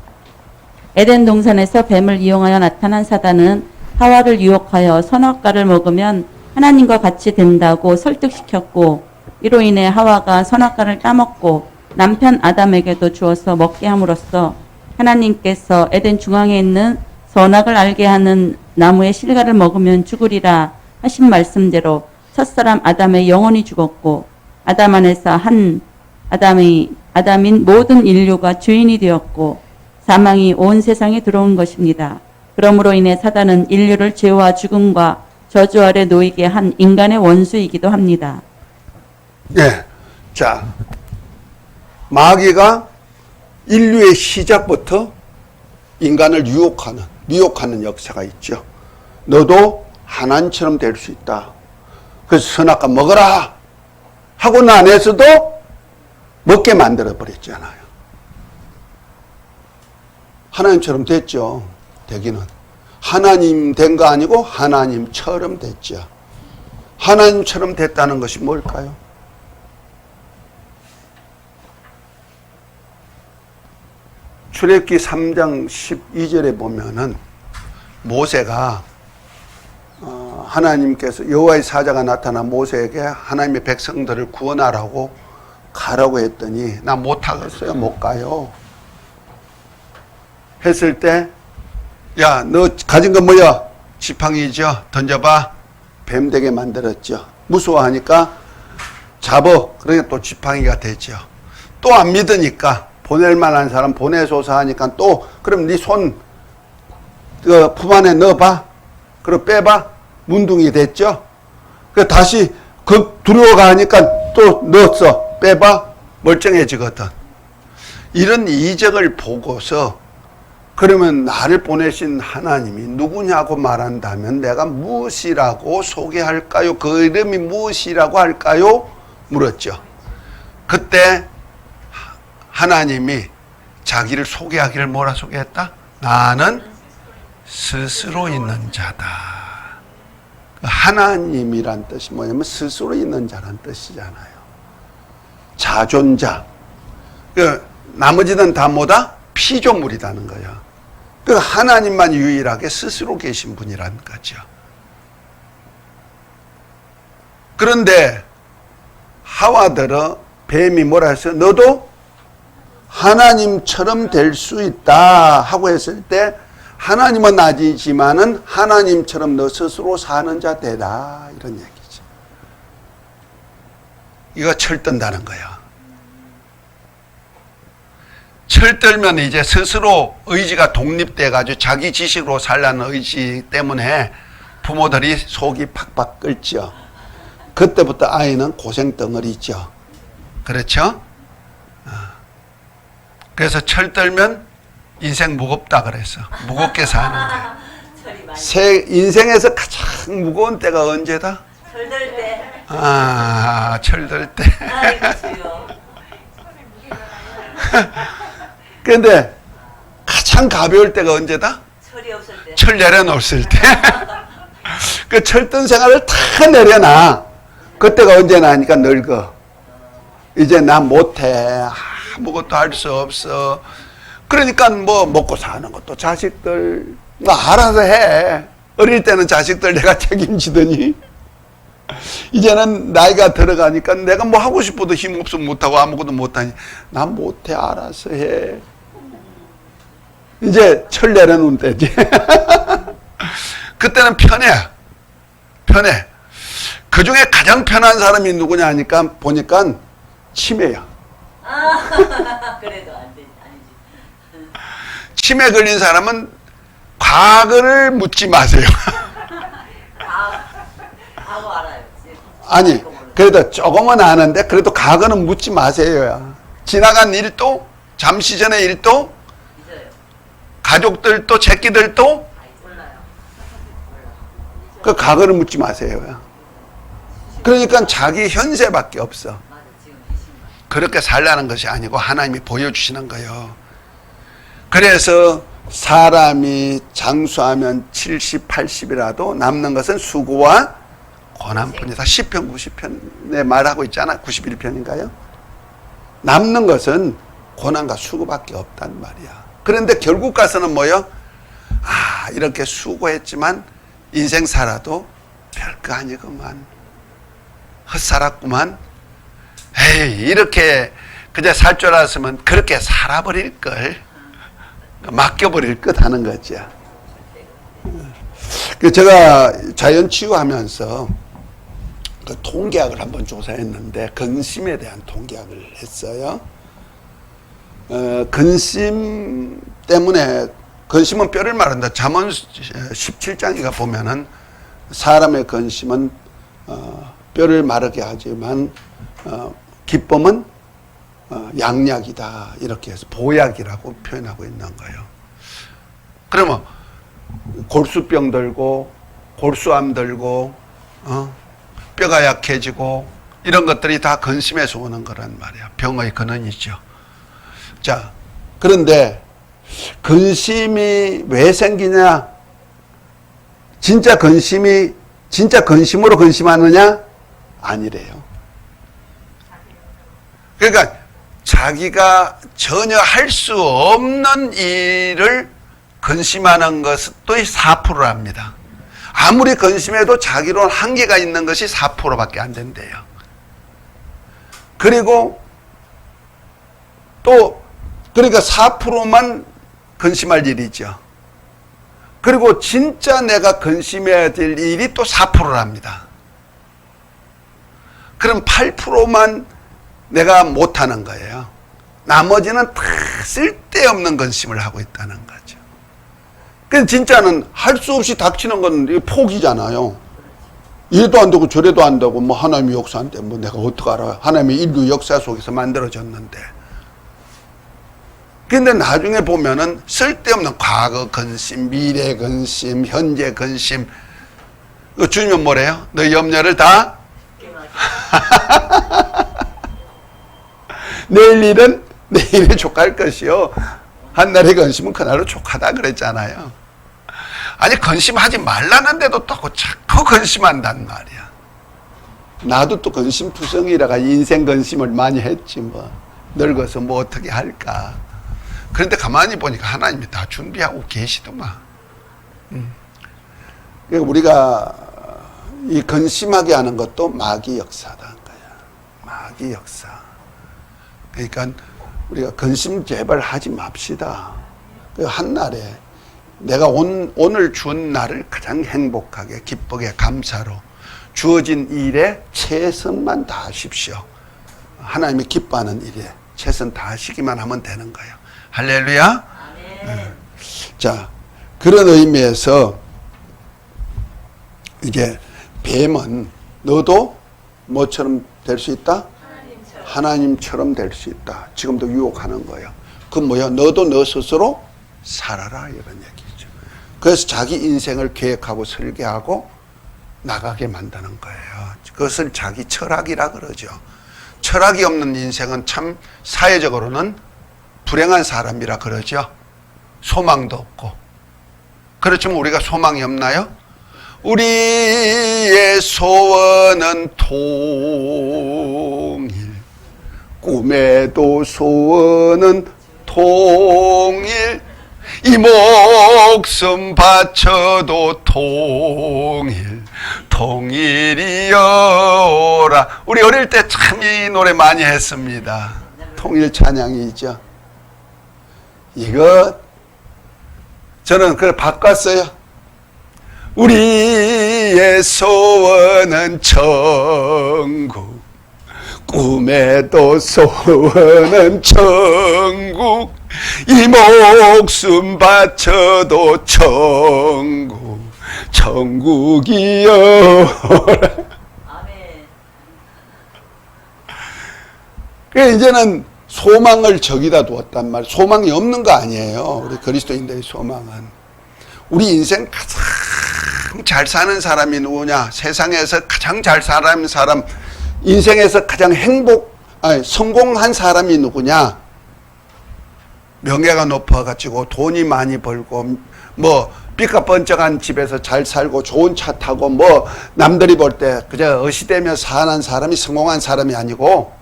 에덴 동산에서 뱀을 이용하여 나타난 사단은 하와를 유혹하여 선악과를 먹으면 하나님과 같이 된다고 설득시켰고, 이로 인해 하와가 선악과를 따먹고 남편 아담에게도 주어서 먹게 함으로써 하나님께서 에덴 중앙에 있는 선악을 알게 하는 나무의 실과를 먹으면 죽으리라 하신 말씀대로 첫사람 아담의 영혼이 죽었고, 아담 안에서 한 아담인 모든 인류가 주인이 되었고 사망이 온 세상에 들어온 것입니다. 그러므로 인해 사단은 인류를 죄와 죽음과 저주 아래 놓이게 한 인간의 원수이기도 합니다. 네. 자, 마귀가 인류의 시작부터 인간을 유혹하는 역사가 있죠. 너도 하나님처럼 될 수 있다. 그래서 선악과 먹어라 하고 난에서도 먹게 만들어 버렸잖아요. 하나님처럼 됐죠. 되기는 하나님 된 거 아니고 하나님처럼 됐죠. 하나님처럼 됐다는 것이 뭘까요? 출애굽기 3장 12절에 보면은 모세가 하나님께서 여호와의 사자가 나타나 모세에게 하나님의 백성들을 구원하라고 가라고 했더니 나 못하겠어요. 못 가요. 했을 때 야, 너 가진 건 뭐야? 지팡이죠. 던져봐. 뱀 되게 만들었죠. 무서워하니까 잡어. 그러니까 또 지팡이가 되죠. 또 안 믿으니까 보낼 만한 사람 보내소서 하니까 또 그럼 네 손 품 안에 넣어봐. 그리고 빼봐. 문둥이 됐죠. 그 다시 두려워가 하니까 또 넣었어. 빼봐. 멀쩡해지거든. 이런 이적을 보고서 그러면 나를 보내신 하나님이 누구냐고 말한다면 내가 무엇이라고 소개할까요? 그 이름이 무엇이라고 할까요? 물었죠. 그때 하나님이 자기를 소개하기를 뭐라 소개했다? 나는 스스로 있는 자다. 하나님이란 뜻이 뭐냐면 스스로 있는 자란 뜻이잖아요. 자존자. 나머지는 다 뭐다? 피조물이라는 거야. 하나님만 유일하게 스스로 계신 분이라는 거죠. 그런데 하와들어 뱀이 뭐라 했어요? 너도 하나님처럼 될 수 있다 하고 했을 때 하나님은 아니지만은 하나님처럼 너 스스로 사는 자 되라 이런 얘기죠. 이거 철든다는 거야. 철들면 이제 스스로 의지가 독립돼 가지고 자기 지식으로 살라는 의지 때문에 부모들이 속이 팍팍 끓죠. 그때부터 아이는 고생 덩어리죠. 그렇죠? 그래서 철들면 인생 무겁다 그랬어. 무겁게 사는 데. 인생에서 가장 무거운 때가 언제다? 철들 때. 철들 때. 아이고 주여. 그런데 가장 가벼울 때가 언제다? 철이 없을 때. 철 내려놓았을 때. 그 철든 생활을 다 내려놔. 그때가 언제나 하니까 늙어. 이제 난 못해. 아무것도 할 수 없어. 그러니까 뭐 먹고 사는 것도 자식들 뭐 알아서 해. 어릴 때는 자식들 내가 책임지더니 이제는 나이가 들어가니까 내가 뭐 하고 싶어도 힘없으면 못하고 아무것도 못하니 난 못해. 알아서 해. 이제 철 내려놓은 때지. 그때는 편해. 그 중에 가장 편한 사람이 누구냐 하니까 보니까 치매야. 그래도 안 돼, 아니지. 치매 걸린 사람은 과거를 묻지 마세요. 과거 알아요. 아니, 그래도 조금은 아는데 그래도 과거는 묻지 마세요. 지나간 일도, 잠시 전의 일도, 있어요. 가족들도, 새끼들도 몰라요. 그 과거를 묻지 마세요. 그러니까 자기 현세밖에 없어. 맞아, 지금 20만. 그렇게 살라는 것이 아니고 하나님이 보여주시는 거예요. 그래서 사람이 장수하면 70, 80이라도 남는 것은 수고와 고난뿐이다. 10편, 90편에 말하고 있잖아. 91편인가요? 남는 것은 고난과 수고밖에 없단 말이야. 그런데 결국 가서는 뭐요? 이렇게 수고했지만 인생 살아도 별거 아니구만. 헛살았구만. 에이, 이렇게 그저 살 줄 알았으면 그렇게 살아버릴 걸. 맡겨버릴 것 하는 거죠. 제가 자연치유하면서 그 통계학을 한번 조사했는데 근심에 대한 통계학을 했어요. 근심 때문에 근심은 뼈를 마른다. 잠언 17장에 보면은 사람의 근심은 뼈를 마르게 하지만 기쁨은 양약이다. 이렇게 해서 보약이라고 표현하고 있는 거예요. 그러면 골수병 들고 골수암 들고 뼈가 약해지고 이런 것들이 다 근심에서 오는 거란 말이야. 병의 근원이죠. 자, 그런데 근심이 왜 생기냐? 진짜 근심으로 근심하느냐? 아니래요. 그러니까 자기가 전혀 할 수 없는 일을 근심하는 것도 4%랍니다. 아무리 근심해도 자기로는 한계가 있는 것이 4%밖에 안 된대요. 그리고 또 그러니까 4%만 근심할 일이죠. 그리고 진짜 내가 근심해야 될 일이 또 4%랍니다. 그럼 8%만 내가 못하는 거예요. 나머지는 다 쓸데없는 근심을 하고 있다는 거죠. 그럼 진짜는 할 수 없이 닥치는 건 포기잖아요. 이래도 안 되고 저래도 안 되고 뭐 하나님의 역사인데 뭐 내가 어떻게 알아요. 하나님의 인류 역사 속에서 만들어졌는데. 근데 나중에 보면은 쓸데없는 과거 근심, 미래 근심, 현재 근심. 주님은 뭐래요? 너 염려를 다 내일 일은 내일에 족할 것이요. 한날의 근심은 그날로 족하다 그랬잖아요. 아니 근심하지 말라는데도 또 자꾸 근심한단 말이야. 나도 또 근심투성이라가 인생 근심을 많이 했지 뭐. 늙어서 뭐 어떻게 할까. 그런데 가만히 보니까 하나님이 다 준비하고 계시더만. 그러니까 우리가 이 근심하게 하는 것도 마귀 역사다. 마귀 역사. 그러니까 우리가 근심제발 하지 맙시다. 그 한날에 내가 오늘 준 날을 가장 행복하게 기쁘게 감사로 주어진 일에 최선만 다하십시오. 하나님이 기뻐하는 일에 최선 다하시기만 하면 되는 거예요. 할렐루야. 자, 그런 의미에서 이제 뱀은 너도 뭐처럼 될 수 있다? 하나님처럼 될 수 있다. 지금도 유혹하는 거예요. 그 뭐야? 너도 너 스스로 살아라 이런 얘기죠. 그래서 자기 인생을 계획하고 설계하고 나가게 만드는 거예요. 그것을 자기 철학이라 그러죠. 철학이 없는 인생은 참 사회적으로는 불행한 사람이라 그러죠. 소망도 없고. 그렇지만 우리가 소망이 없나요? 우리의 소원은 통일, 꿈에도 소원은 통일, 이 목숨 바쳐도 통일, 통일이여라. 우리 어릴 때 참 이 노래 많이 했습니다. 통일 찬양이죠. 이거 저는 그걸 바꿨어요. 우리의 소원은 천국, 꿈에도 소원은 천국, 이 목숨 바쳐도 천국, 천국이여라. 아멘. 그래 이제는 소망을 저기다 두었단 말이에요. 소망이 없는 거 아니에요. 우리 그리스도인들의 소망은. 우리 인생 가장 잘 사는 사람이 누구냐? 세상에서 가장 잘 사는 사람, 인생에서 가장 성공한 사람이 누구냐? 명예가 높아가지고 돈이 많이 벌고 뭐 삐까뻔쩍한 집에서 잘 살고 좋은 차 타고 뭐 남들이 볼 때 그저 어시대며 사는 사람이 성공한 사람이 아니고,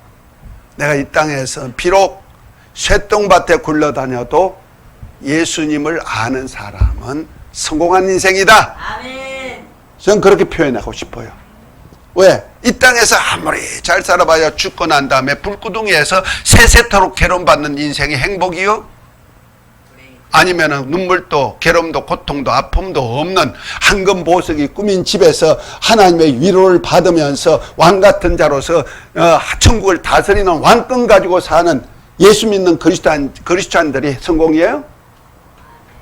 내가 이 땅에서 비록 쇠똥밭에 굴러다녀도 예수님을 아는 사람은 성공한 인생이다. 아멘. 저는 그렇게 표현하고 싶어요. 왜? 이 땅에서 아무리 잘 살아봐야 죽고 난 다음에 불구덩이에서 세세토록 괴로움받는 인생이 행복이요? 아니면은 눈물도 괴로움도 고통도 아픔도 없는 황금 보석이 꾸민 집에서 하나님의 위로를 받으면서 왕 같은 자로서 천국을 다스리는 왕권 가지고 사는 예수 믿는 그리스도인들이 성공이에요?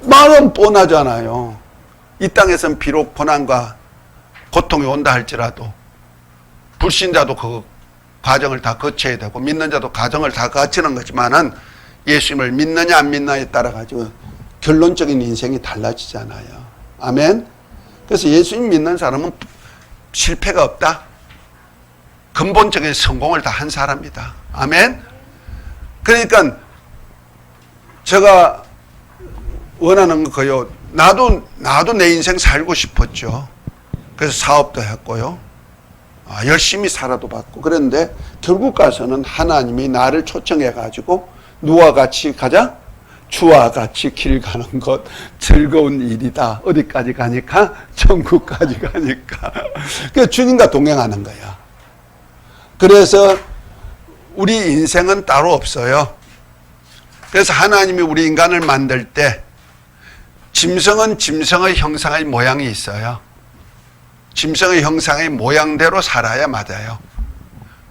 말은 뻔하잖아요. 이 땅에선 비록 고난과 고통이 온다 할지라도 불신자도 그 과정을 다 거쳐야 되고 믿는 자도 과정을 다 거치는 거지만은 예수님을 믿느냐 안 믿느냐에 따라 가지고 결론적인 인생이 달라지잖아요. 아멘. 그래서 예수님 믿는 사람은 실패가 없다. 근본적인 성공을 다 한 사람이다. 아멘. 그러니까 제가 원하는 거요. 나도 내 인생 살고 싶었죠. 그래서 사업도 했고요. 열심히 살아도 봤고. 그런데 결국 가서는 하나님이 나를 초청해 가지고 누와 같이 가자? 주와 같이 길 가는 것 즐거운 일이다. 어디까지 가니까? 천국까지 가니까. 그래서 주님과 동행하는 거야. 그래서 우리 인생은 따로 없어요. 그래서 하나님이 우리 인간을 만들 때 짐승은 짐승의 형상의 모양이 있어요. 짐승의 형상의 모양대로 살아야 맞아요.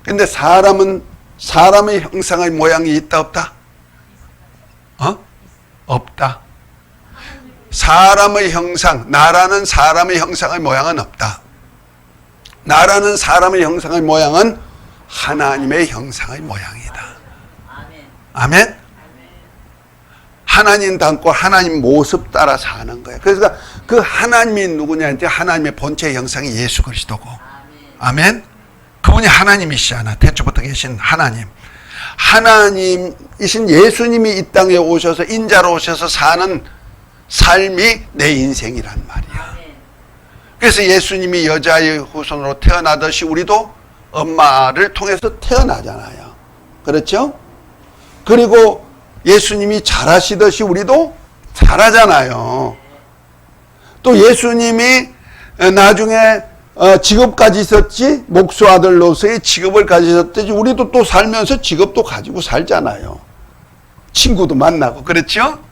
근데 사람은 사람의 형상의 모양이 있다 없다? 없다. 사람의 형상, 나라는 사람의 형상의 모양은 없다. 나라는 사람의 형상의 모양은 하나님의 형상의 모양이다. 아멘? 하나님 닮고 하나님 모습 따라 사는 거예요. 그래서 그 하나님이 누구냐? 이제 하나님의 본체 형상이 예수 그리스도고. 아멘? 그분이 하나님이시잖아. 태초부터 계신 하나님. 하나님이신 예수님이 이 땅에 오셔서 인자로 오셔서 사는 삶이 내 인생이란 말이야. 그래서 예수님이 여자의 후손으로 태어나듯이 우리도 엄마를 통해서 태어나잖아요. 그렇죠? 그리고 예수님이 잘하시듯이 우리도 잘하잖아요. 또 예수님이 나중에 직업까지 있었지, 목수 아들로서의 직업을 가지셨듯이 우리도 또 살면서 직업도 가지고 살잖아요. 친구도 만나고 그렇죠?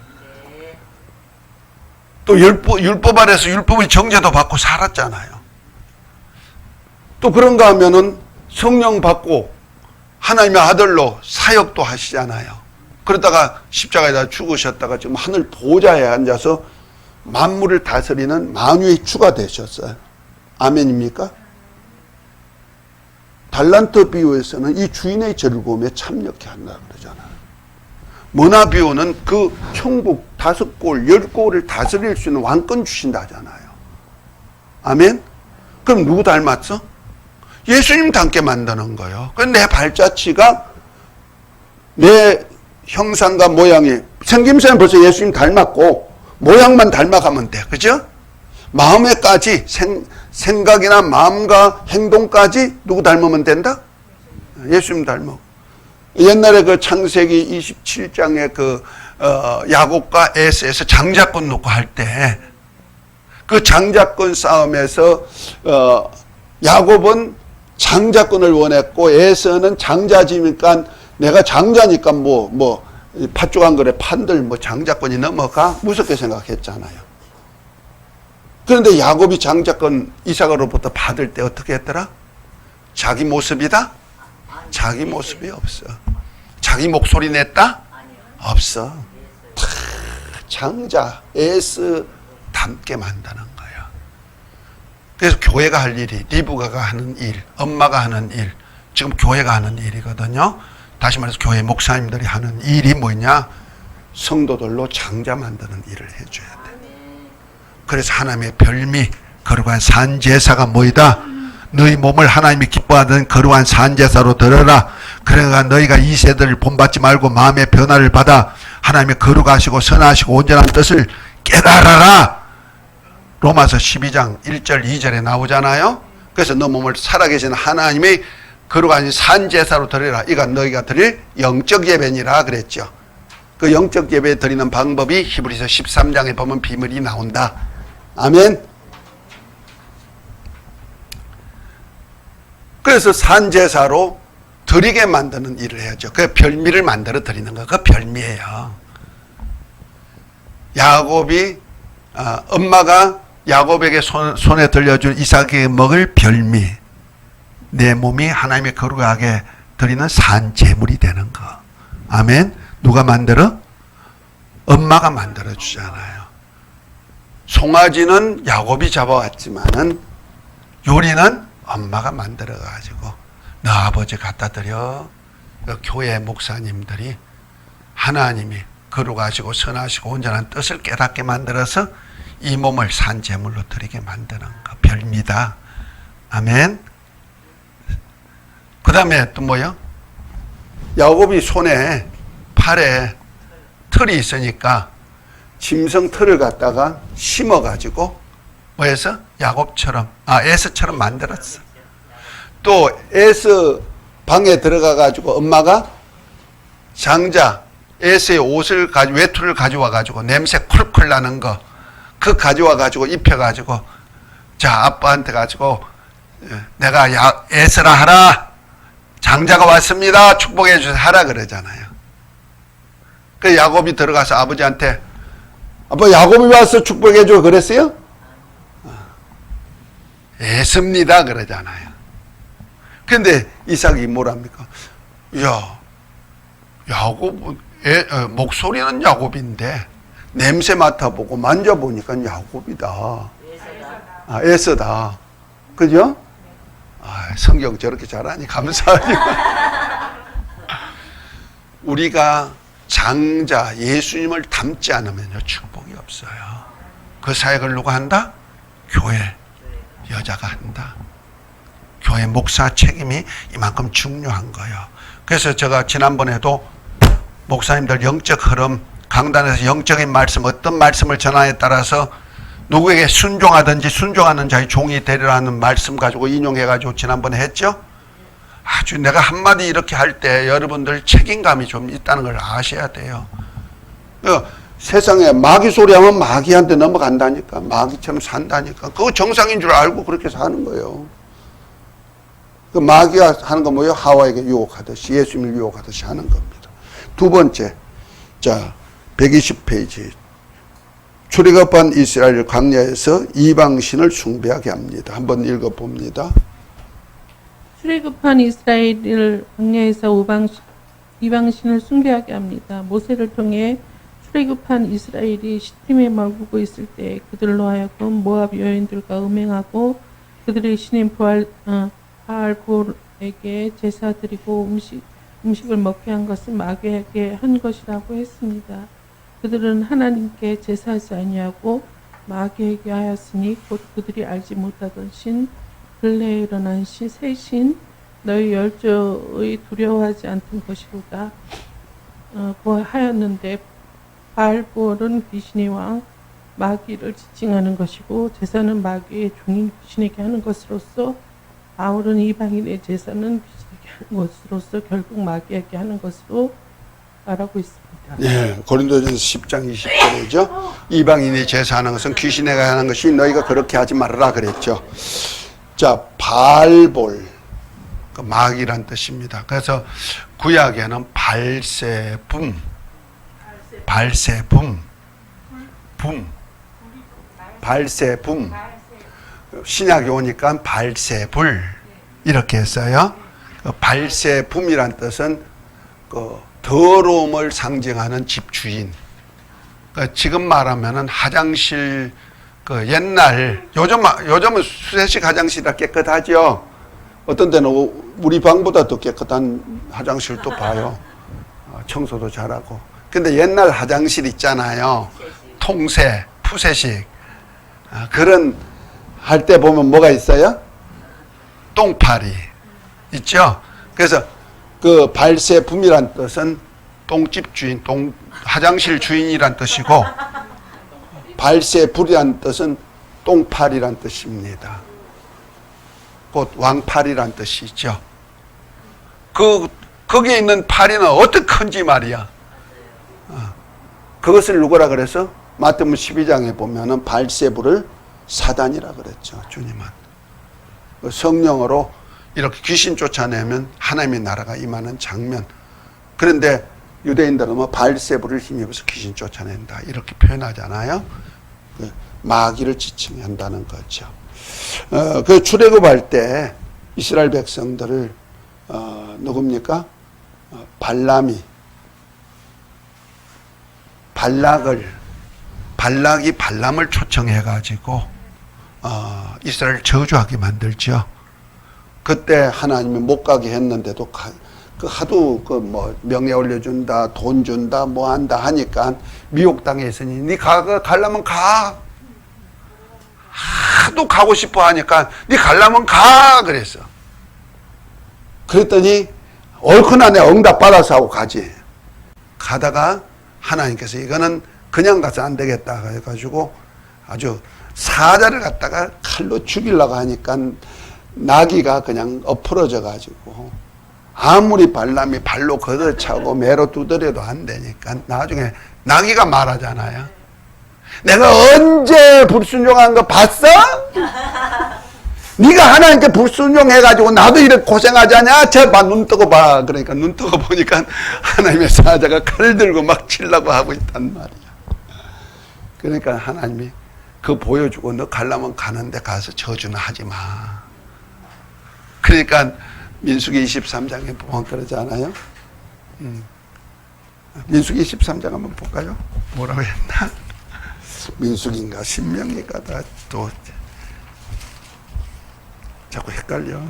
또 율법 아래서 율법의 정죄도 받고 살았잖아요. 또 그런가 하면은 성령 받고 하나님의 아들로 사역도 하시잖아요. 그러다가 십자가에다 죽으셨다가 지금 하늘 보좌에 앉아서 만물을 다스리는 만유의 주가 되셨어요. 아멘입니까? 달란트 비유에서는 이 주인의 즐거움에 참여케 한다 그러잖아요. 머나 비유는 그 천국 5골, 10골을 다스릴 수 있는 왕권 주신다 하잖아요. 아멘? 그럼 누구 닮았어? 예수님 닮게 만드는 거예요. 내 발자취가 내 형상과 모양이 생김새는 벌써 예수님 닮았고 모양만 닮아가면 돼. 그죠? 마음에까지 생각이나 마음과 행동까지 누구 닮으면 된다? 예수님 닮아. 옛날에 그 창세기 27장에 그 야곱과 에서에서 장자권 놓고 할 때 그 장자권 싸움에서 야곱은 장자권을 원했고 에서는 장자지니까 내가 장자니까 팥죽 한 그릇 판들 장자권이 넘어가 무섭게 생각했잖아요. 그런데 야곱이 장자권 이삭으로부터 받을 때 어떻게 했더라? 자기 모습이다? 자기 모습이 없어. 자기 목소리 냈다? 없어. 다 장자, 에스 닮게 만드는 거야. 그래서 교회가 할 일이, 리브가가 하는 일, 엄마가 하는 일, 지금 교회가 하는 일이거든요. 다시 말해서 교회 목사님들이 하는 일이 뭐냐? 성도들로 장자 만드는 일을 해줘야 돼. 그래서 하나님의 별미, 거룩한 산제사가 뭐이다? 너희 몸을 하나님이 기뻐하는 거룩한 산제사로 드려라. 그러니까 너희가 이 세대를 본받지 말고 마음의 변화를 받아 하나님의 거룩하시고 선하시고 온전한 뜻을 깨달아라. 로마서 12장 1절 2절에 나오잖아요. 그래서 너 몸을 살아계신 하나님의 거룩한 산제사로 드려라. 이가 너희가 드릴 영적 예배니라 그랬죠. 그 영적 예배 드리는 방법이 히브리서 13장에 보면 비밀이 나온다. 아멘. 그래서 산제사로 드리게 만드는 일을 해야죠. 그 별미를 만들어 드리는 거. 그 별미예요. 야곱이 엄마가 야곱에게 손에 들려준 이삭에게 먹을 별미. 내 몸이 하나님의 거룩하게 드리는 산제물이 되는 거. 아멘. 누가 만들어? 엄마가 만들어 주잖아요. 송아지는 야곱이 잡아왔지만은 요리는 엄마가 만들어 가지고 너 아버지 갖다 드려. 교회 목사님들이 하나님이 거룩하시고 선하시고 온전한 뜻을 깨닫게 만들어서 이 몸을 산제물로 드리게 만드는 거. 별미다. 아멘. 그 다음에 또 뭐요? 야곱이 손에 팔에 털이 있으니까 짐승 털을 갖다가 심어가지고 뭐해서? 야곱처럼 에서처럼 만들었어. 또 에서 방에 들어가가지고 엄마가 장자 에서의 옷을 외투를 가져와가지고 냄새 콜콜 나는 거 그 가져와가지고 입혀가지고 자 아빠한테 가지고 내가 에서라 하라. 장자가 왔습니다. 축복해 주세요. 하라 그러잖아요. 그 야곱이 들어가서 아버지한테 아빠 야곱이 와서 축복해 줘 그랬어요? 애습니다 그러잖아요. 근데 이삭이 뭐랍니까? 야 야곱 목소리는 야곱인데 냄새 맡아보고 만져보니까 야곱이다. 에서다. 그죠? 성경 저렇게 잘하니 감사하니. 우리가 장자 예수님을 닮지 않으면요 축복이 없어요. 그 사역을 누가 한다? 교회 여자가 한다. 교회 목사 책임이 이만큼 중요한 거예요. 그래서 제가 지난번에도 목사님들 영적 흐름 강단에서 영적인 말씀 어떤 말씀을 전하에 따라서 누구에게 순종하든지 순종하는 자의 종이 되리라 하는 말씀 가지고 인용해가지고 지난번에 했죠. 아주 내가 한마디 이렇게 할 때 여러분들 책임감이 좀 있다는 걸 아셔야 돼요. 세상에 마귀 소리 하면 마귀한테 넘어간다니까. 마귀처럼 산다니까. 그거 정상인 줄 알고 그렇게 사는 거예요. 그 마귀가 하는 건 뭐예요? 하와에게 유혹하듯이 예수님을 유혹하듯이 하는 겁니다. 두 번째, 자, 120페이지. 출애굽한 이스라엘 광야에서 이방신을 숭배하게 합니다. 한번 읽어봅니다. 출애굽한 이스라엘을 광야에서 이방신을 숭배하게 합니다. 모세를 통해 출애굽한 이스라엘이 시팀에 머물고 있을 때 그들로 하여금 모압 여인들과 음행하고 그들의 신인 바알볼에게 제사 드리고 음식을 먹게 한 것은 마귀에게 한 것이라고 했습니다. 그들은 하나님께 제사하지 아니하고 마귀에게 하였으니 곧 그들이 알지 못하던 신 근래에 일어난 새 신 너희 열조의 두려워하지 않던 것이로다 하였는데 바알볼은 귀신의 왕 마귀를 지칭하는 것이고 제사는 마귀의 종인 귀신에게 하는 것으로서 바울은 이방인의 제사는 귀신에게 하는 것으로서 결국 마귀에게 하는 것으로 말하고 있습니다. 예, 고린도전서 10장 20절이죠. 이방인이 제사하는 것은 귀신에게 하는 것이 너희가 그렇게 하지 말아라 그랬죠. 자, 바알볼, 그 마귀란 뜻입니다. 그래서 구약에는 발세붐, 발세붐. 신약에 오니까 발세불 이렇게 했어요. 발세붐이란 뜻은 그 더러움을 상징하는 집주인. 그러니까 지금 말하면은 화장실 그 옛날 요즘은 수세식 화장실이 깨끗하죠. 어떤 데는 우리 방보다 더 깨끗한 화장실도 봐요. 청소도 잘하고. 근데 옛날 화장실 있잖아요. 통세, 푸세식. 그런 할 때 보면 뭐가 있어요? 똥파리 있죠. 그래서 그 발세붐이란 뜻은 똥집 주인, 화장실 주인이란 뜻이고 발세불이란 뜻은 똥파리란 뜻입니다. 곧 왕파리란 뜻이죠. 거기에 있는 파리는 어떻게 큰지 말이야. 그것을 누구라 그래서 마태복음 12장에 보면은 발세불을 사단이라 그랬죠. 주님은 성령으로 이렇게 귀신 쫓아내면 하나님의 나라가 임하는 장면. 그런데 유대인들은 뭐 발세불을 힘입어서 귀신 쫓아낸다 이렇게 표현하잖아요. 마귀를 지칭한다는 거죠. 그 출애굽할 때 이스라엘 백성들을 누굽니까? 발락이 발람을 초청해 가지고 이스라엘 저주하게 만들죠. 그때 하나님이 못 가게 했는데도 하도 뭐 명예 올려준다, 돈 준다, 뭐 한다 하니까 미혹당해 있으니 니 가려면 가. 하도 가고 싶어 하니까 니 가려면 가 그랬어. 그랬더니 얼큰하 내 응답 받아서 하고 가지. 가다가 하나님께서 이거는 그냥 가서 안 되겠다 해가지고 아주 사자를 갖다가 칼로 죽이려고 하니까 나귀가 그냥 엎어져 가지고 아무리 발람이 발로 걷어차고 매로 두드려도 안 되니까 나중에 나귀가 말하잖아요. 내가 언제 불순종한 거 봤어? 네가 하나님께 불순종해가지고 나도 이렇게 고생하자냐? 제발 눈 뜨고 봐. 그러니까 눈 뜨고 보니까 하나님의 사자가 칼 들고 막 치려고 하고 있단 말이야. 그러니까 하나님이 그거 보여주고 너 가려면 가는데 가서 저주는 하지 마. 그러니까 민수기 23장에 보면 그러잖아요. 민수기 23장 한번 볼까요? 뭐라고 했나? 민수기인가 신명기가 다 또 자꾸 헷갈려.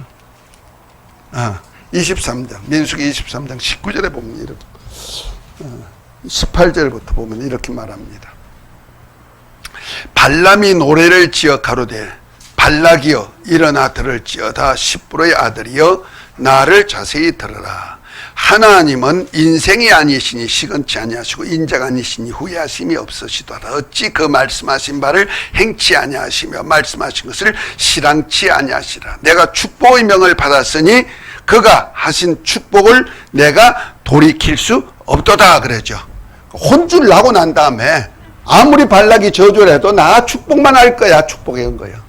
23장 민수기 23장 19절에 보면 이렇게 18절부터 보면 이렇게 말합니다. 발람이 노래를 지어 가로되 발락이여 일어나 들을지어다 십부로의 아들이여 나를 자세히 들으라. 하나님은 인생이 아니시니 시건치 아니하시고 인자가 아니시니 후회하심이 없으시도다. 어찌 그 말씀하신 바를 행치 아니하시며 말씀하신 것을 실랑치 아니하시라. 내가 축복의 명을 받았으니 그가 하신 축복을 내가 돌이킬 수 없도다 그러죠. 혼쭐 나고 난 다음에 아무리 발락이 저주를 해도 나 축복만 할 거야. 축복해 온 거예요.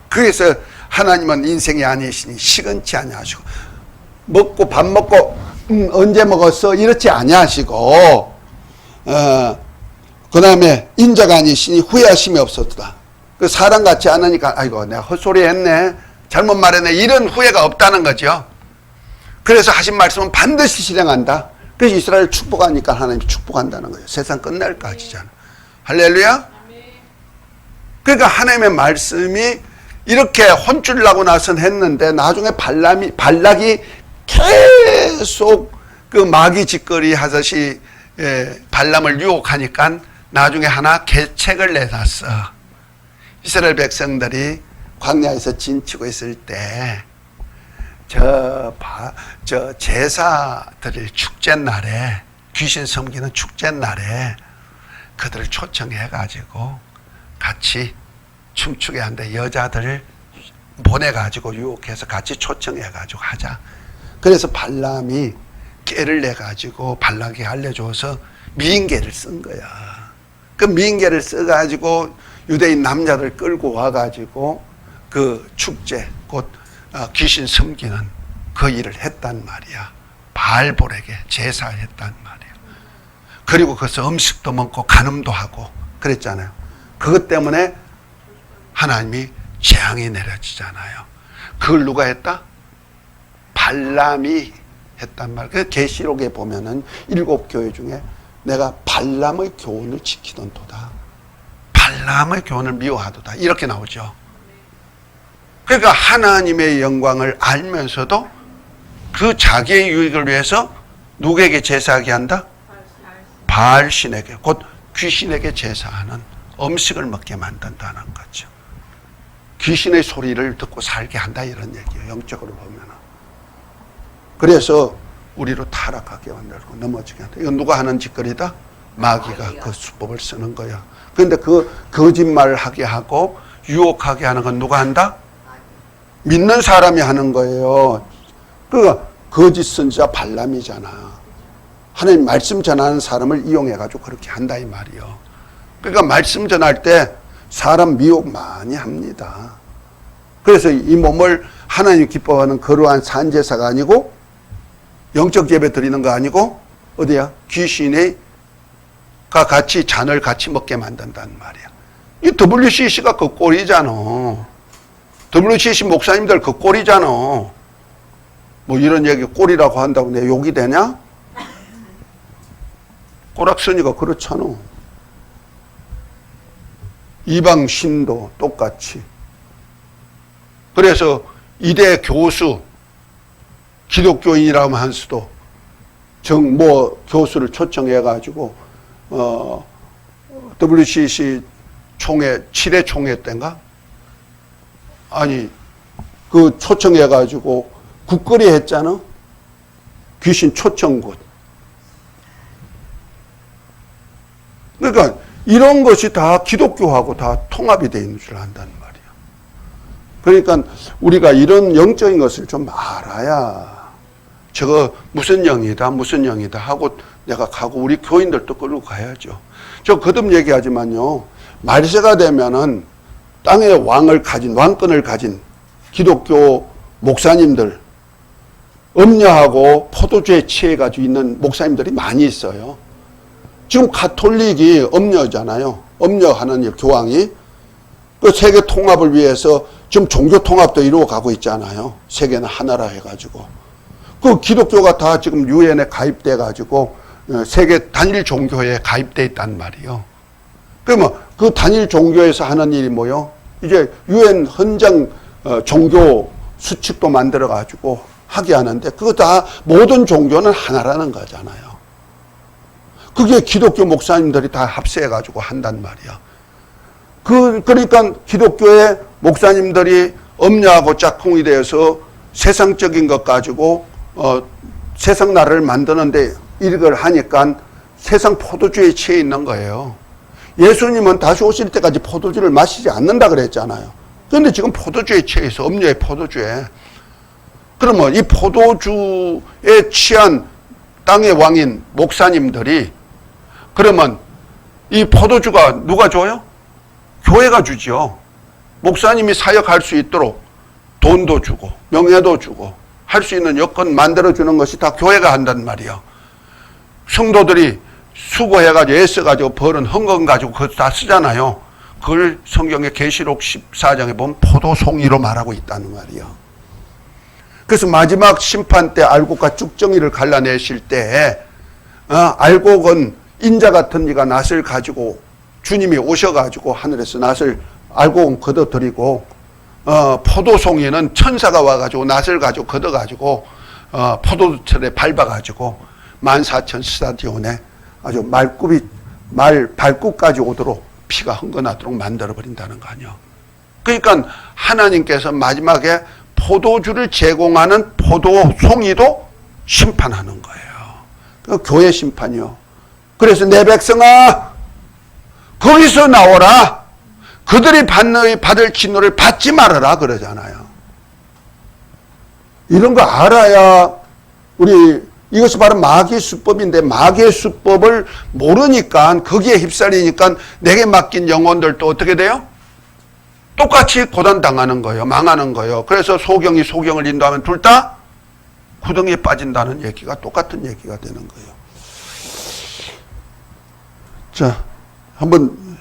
그래서 하나님은 인생이 아니시니 시건치 아니하시고 먹고 밥 먹고 언제 먹었어? 이렇지 아니하시고 그 다음에 인자가 아니시니 후회하심이 없었다. 그 사람 같지 않으니까 아이고 내가 헛소리 했네, 잘못 말했네, 이런 후회가 없다는 거죠. 그래서 하신 말씀은 반드시 실행한다. 그래서 이스라엘 축복하니까 하나님이 축복한다는 거예요. 세상 끝날까지잖아. 할렐루야. 그러니까 하나님의 말씀이 이렇게 혼쭐 나고 나선 했는데 나중에 발락이 계속 그 마귀 짓거리 하듯이 발람을 유혹하니까 나중에 하나 계책을 내놨어. 이스라엘 백성들이 광야에서 진치고 있을 때 저 제사 드릴 축제 날에, 귀신 섬기는 축제 날에 그들을 초청해가지고 같이 춤추게 한데 여자들 보내가지고 유혹해서 같이 초청해가지고 하자. 그래서 발람이 깨를 내가지고 발락이 알려줘서 미인계를 쓴 거야. 그 미인계를 써가지고 유대인 남자들 끌고 와가지고 그 축제, 곧 귀신 섬기는 그 일을 했단 말이야. 바알볼에게 제사했단 말이야. 그리고 거기서 음식도 먹고 간음도 하고 그랬잖아요. 그것 때문에 하나님이 재앙이 내려지잖아요. 그걸 누가 했다? 발람이 했단 말이에요. 그 계시록에 보면은 7교회 중에 내가 발람의 교훈을 지키던 도다, 발람의 교훈을 미워하도다, 이렇게 나오죠. 그러니까 하나님의 영광을 알면서도 그 자기의 유익을 위해서 누구에게 제사하게 한다? 바알신에게, 곧 귀신에게 제사하는, 음식을 먹게 만든다는 거죠. 귀신의 소리를 듣고 살게 한다, 이런 얘기예요. 영적으로 보면. 그래서 우리로 타락하게 만들고 넘어지게 한다. 이건 누가 하는 짓거리다? 마귀가 그 수법을 쓰는 거야. 그런데 그 거짓말을 하게 하고 유혹하게 하는 건 누가 한다? 믿는 사람이 하는 거예요. 그러니까 거짓 선지자 발람이잖아. 하나님 말씀 전하는 사람을 이용해가지고 그렇게 한다 이 말이요. 그러니까 말씀 전할 때 사람 미혹 많이 합니다. 그래서 이 몸을 하나님 기뻐하는 거룩한 산제사가 아니고, 영적 예배 드리는 거 아니고, 어디야? 귀신과 같이 잔을 같이 먹게 만든단 말이야. 이 WCC가 그 꼴이잖아. WCC 목사님들 그 꼴이잖아. 뭐 이런 얘기 꼴이라고 한다고 내 욕이 되냐? 꼬락서니가 그렇잖아. 이방 신도 똑같이. 그래서 이대 교수, 기독교인이라고 한 수도 교수를 초청해가지고 WCC 총회 7회 총회 때인가? 아니 그 초청해가지고 국거리 했잖아. 귀신 초청굿. 그러니까 이런 것이 다 기독교하고 다 통합이 되어 있는 줄 안단 말이야. 그러니까 우리가 이런 영적인 것을 좀 알아야 저거 무슨 영이다 무슨 영이다 하고 내가 가고 우리 교인들도 끌고 가야죠. 저 거듭 얘기하지만요, 말세가 되면은 땅의 왕권을 가진 기독교 목사님들, 음녀하고 포도주에 취해가지고 있는 목사님들이 많이 있어요. 지금 가톨릭이 음녀잖아요. 음녀하는 일, 교황이. 그 세계 통합을 위해서 지금 종교 통합도 이루어가고 있잖아요. 세계는 하나라 해가지고. 그 기독교가 다 지금 유엔에 가입돼가지고 세계 단일 종교에 가입돼 있단 말이에요. 그러면 그 단일 종교에서 하는 일이 뭐요? 이제 유엔 헌장 종교 수칙도 만들어가지고 하게 하는데, 그거 다 모든 종교는 하나라는 거잖아요. 그게 기독교 목사님들이 다 합세해가지고 한단 말이야. 그러니까 기독교의 목사님들이 엄냐하고 짝꿍이 되어서 세상적인 것 가지고 세상 나라를 만드는데 이걸 하니까 세상 포도주에 취해 있는 거예요. 예수님은 다시 오실 때까지 포도주를 마시지 않는다 그랬잖아요. 그런데 지금 포도주에 취해 있어. 음료의 포도주에. 그러면 이 포도주에 취한 땅의 왕인 목사님들이, 그러면 이 포도주가 누가 줘요? 교회가 주죠. 목사님이 사역할 수 있도록 돈도 주고 명예도 주고 할 수 있는 여건 만들어주는 것이 다 교회가 한단 말이에요. 성도들이 수고해가지고 애써가지고 벌은 헌금 가지고 그거 다 쓰잖아요. 그걸 성경의 계시록 14장에 보면 포도송이로 말하고 있다는 말이에요. 그래서 마지막 심판 때 알곡과 쭉정이를 갈라내실 때 알곡은 인자 같은 이가 낫을 가지고 주님이 오셔가지고 하늘에서 낫을 알곡은 걷어들이고 포도송이는 천사가 와가지고 낫을 가지고 걷어가지고 포도철에 밟아가지고 14,000 스타디온에 아주 말 발굽까지 오도록 피가 흥건하도록 만들어버린다는 거 아니에요. 그러니까 하나님께서 마지막에 포도주를 제공하는 포도송이도 심판하는 거예요. 그 교회 심판이요. 그래서 내 백성아 거기서 나오라. 그들이 받을 진노를 받지 말아라 그러잖아요. 이런 거 알아야 이것이 바로 마귀의 수법인데 마귀의 수법을 모르니까 거기에 휩쓸리니까 내게 맡긴 영혼들도 어떻게 돼요? 똑같이 고단당하는 거예요. 망하는 거예요. 그래서 소경이 소경을 인도하면 둘 다 구덩이에 빠진다는 얘기가 똑같은 얘기가 되는 거예요. 자, 한번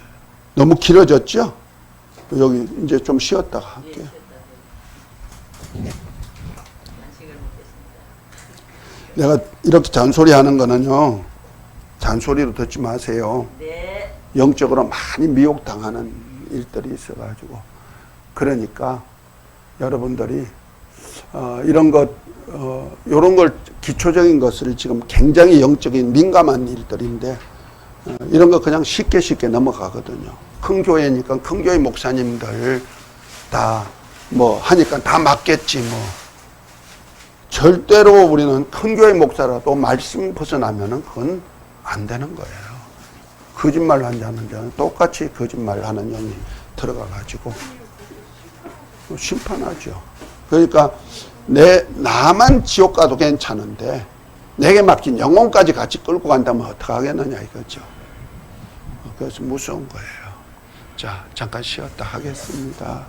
너무 길어졌죠? 여기 이제 좀 쉬었다가 할게요. 내가 이렇게 잔소리하는 거는요, 잔소리로 듣지 마세요. 네. 영적으로 많이 미혹당하는 일들이 있어가지고. 그러니까 여러분들이 이런 걸 기초적인 것을 지금 굉장히 영적인 민감한 일들인데 이런 거 그냥 쉽게 넘어가거든요. 큰 교회니까 큰 교회 목사님들 다 뭐 하니까 다 맞겠지 뭐. 절대로 우리는 큰 교회 목사라도 말씀 벗어나면은 그건 안 되는 거예요. 거짓말 하는 자는 똑같이 거짓말 하는 영이 들어가가지고 심판하죠. 그러니까 나만 지옥 가도 괜찮은데 내게 맡긴 영혼까지 같이 끌고 간다면 어떡하겠느냐 이거죠. 그래서 무서운 거예요. 자, 잠깐 쉬었다 하겠습니다.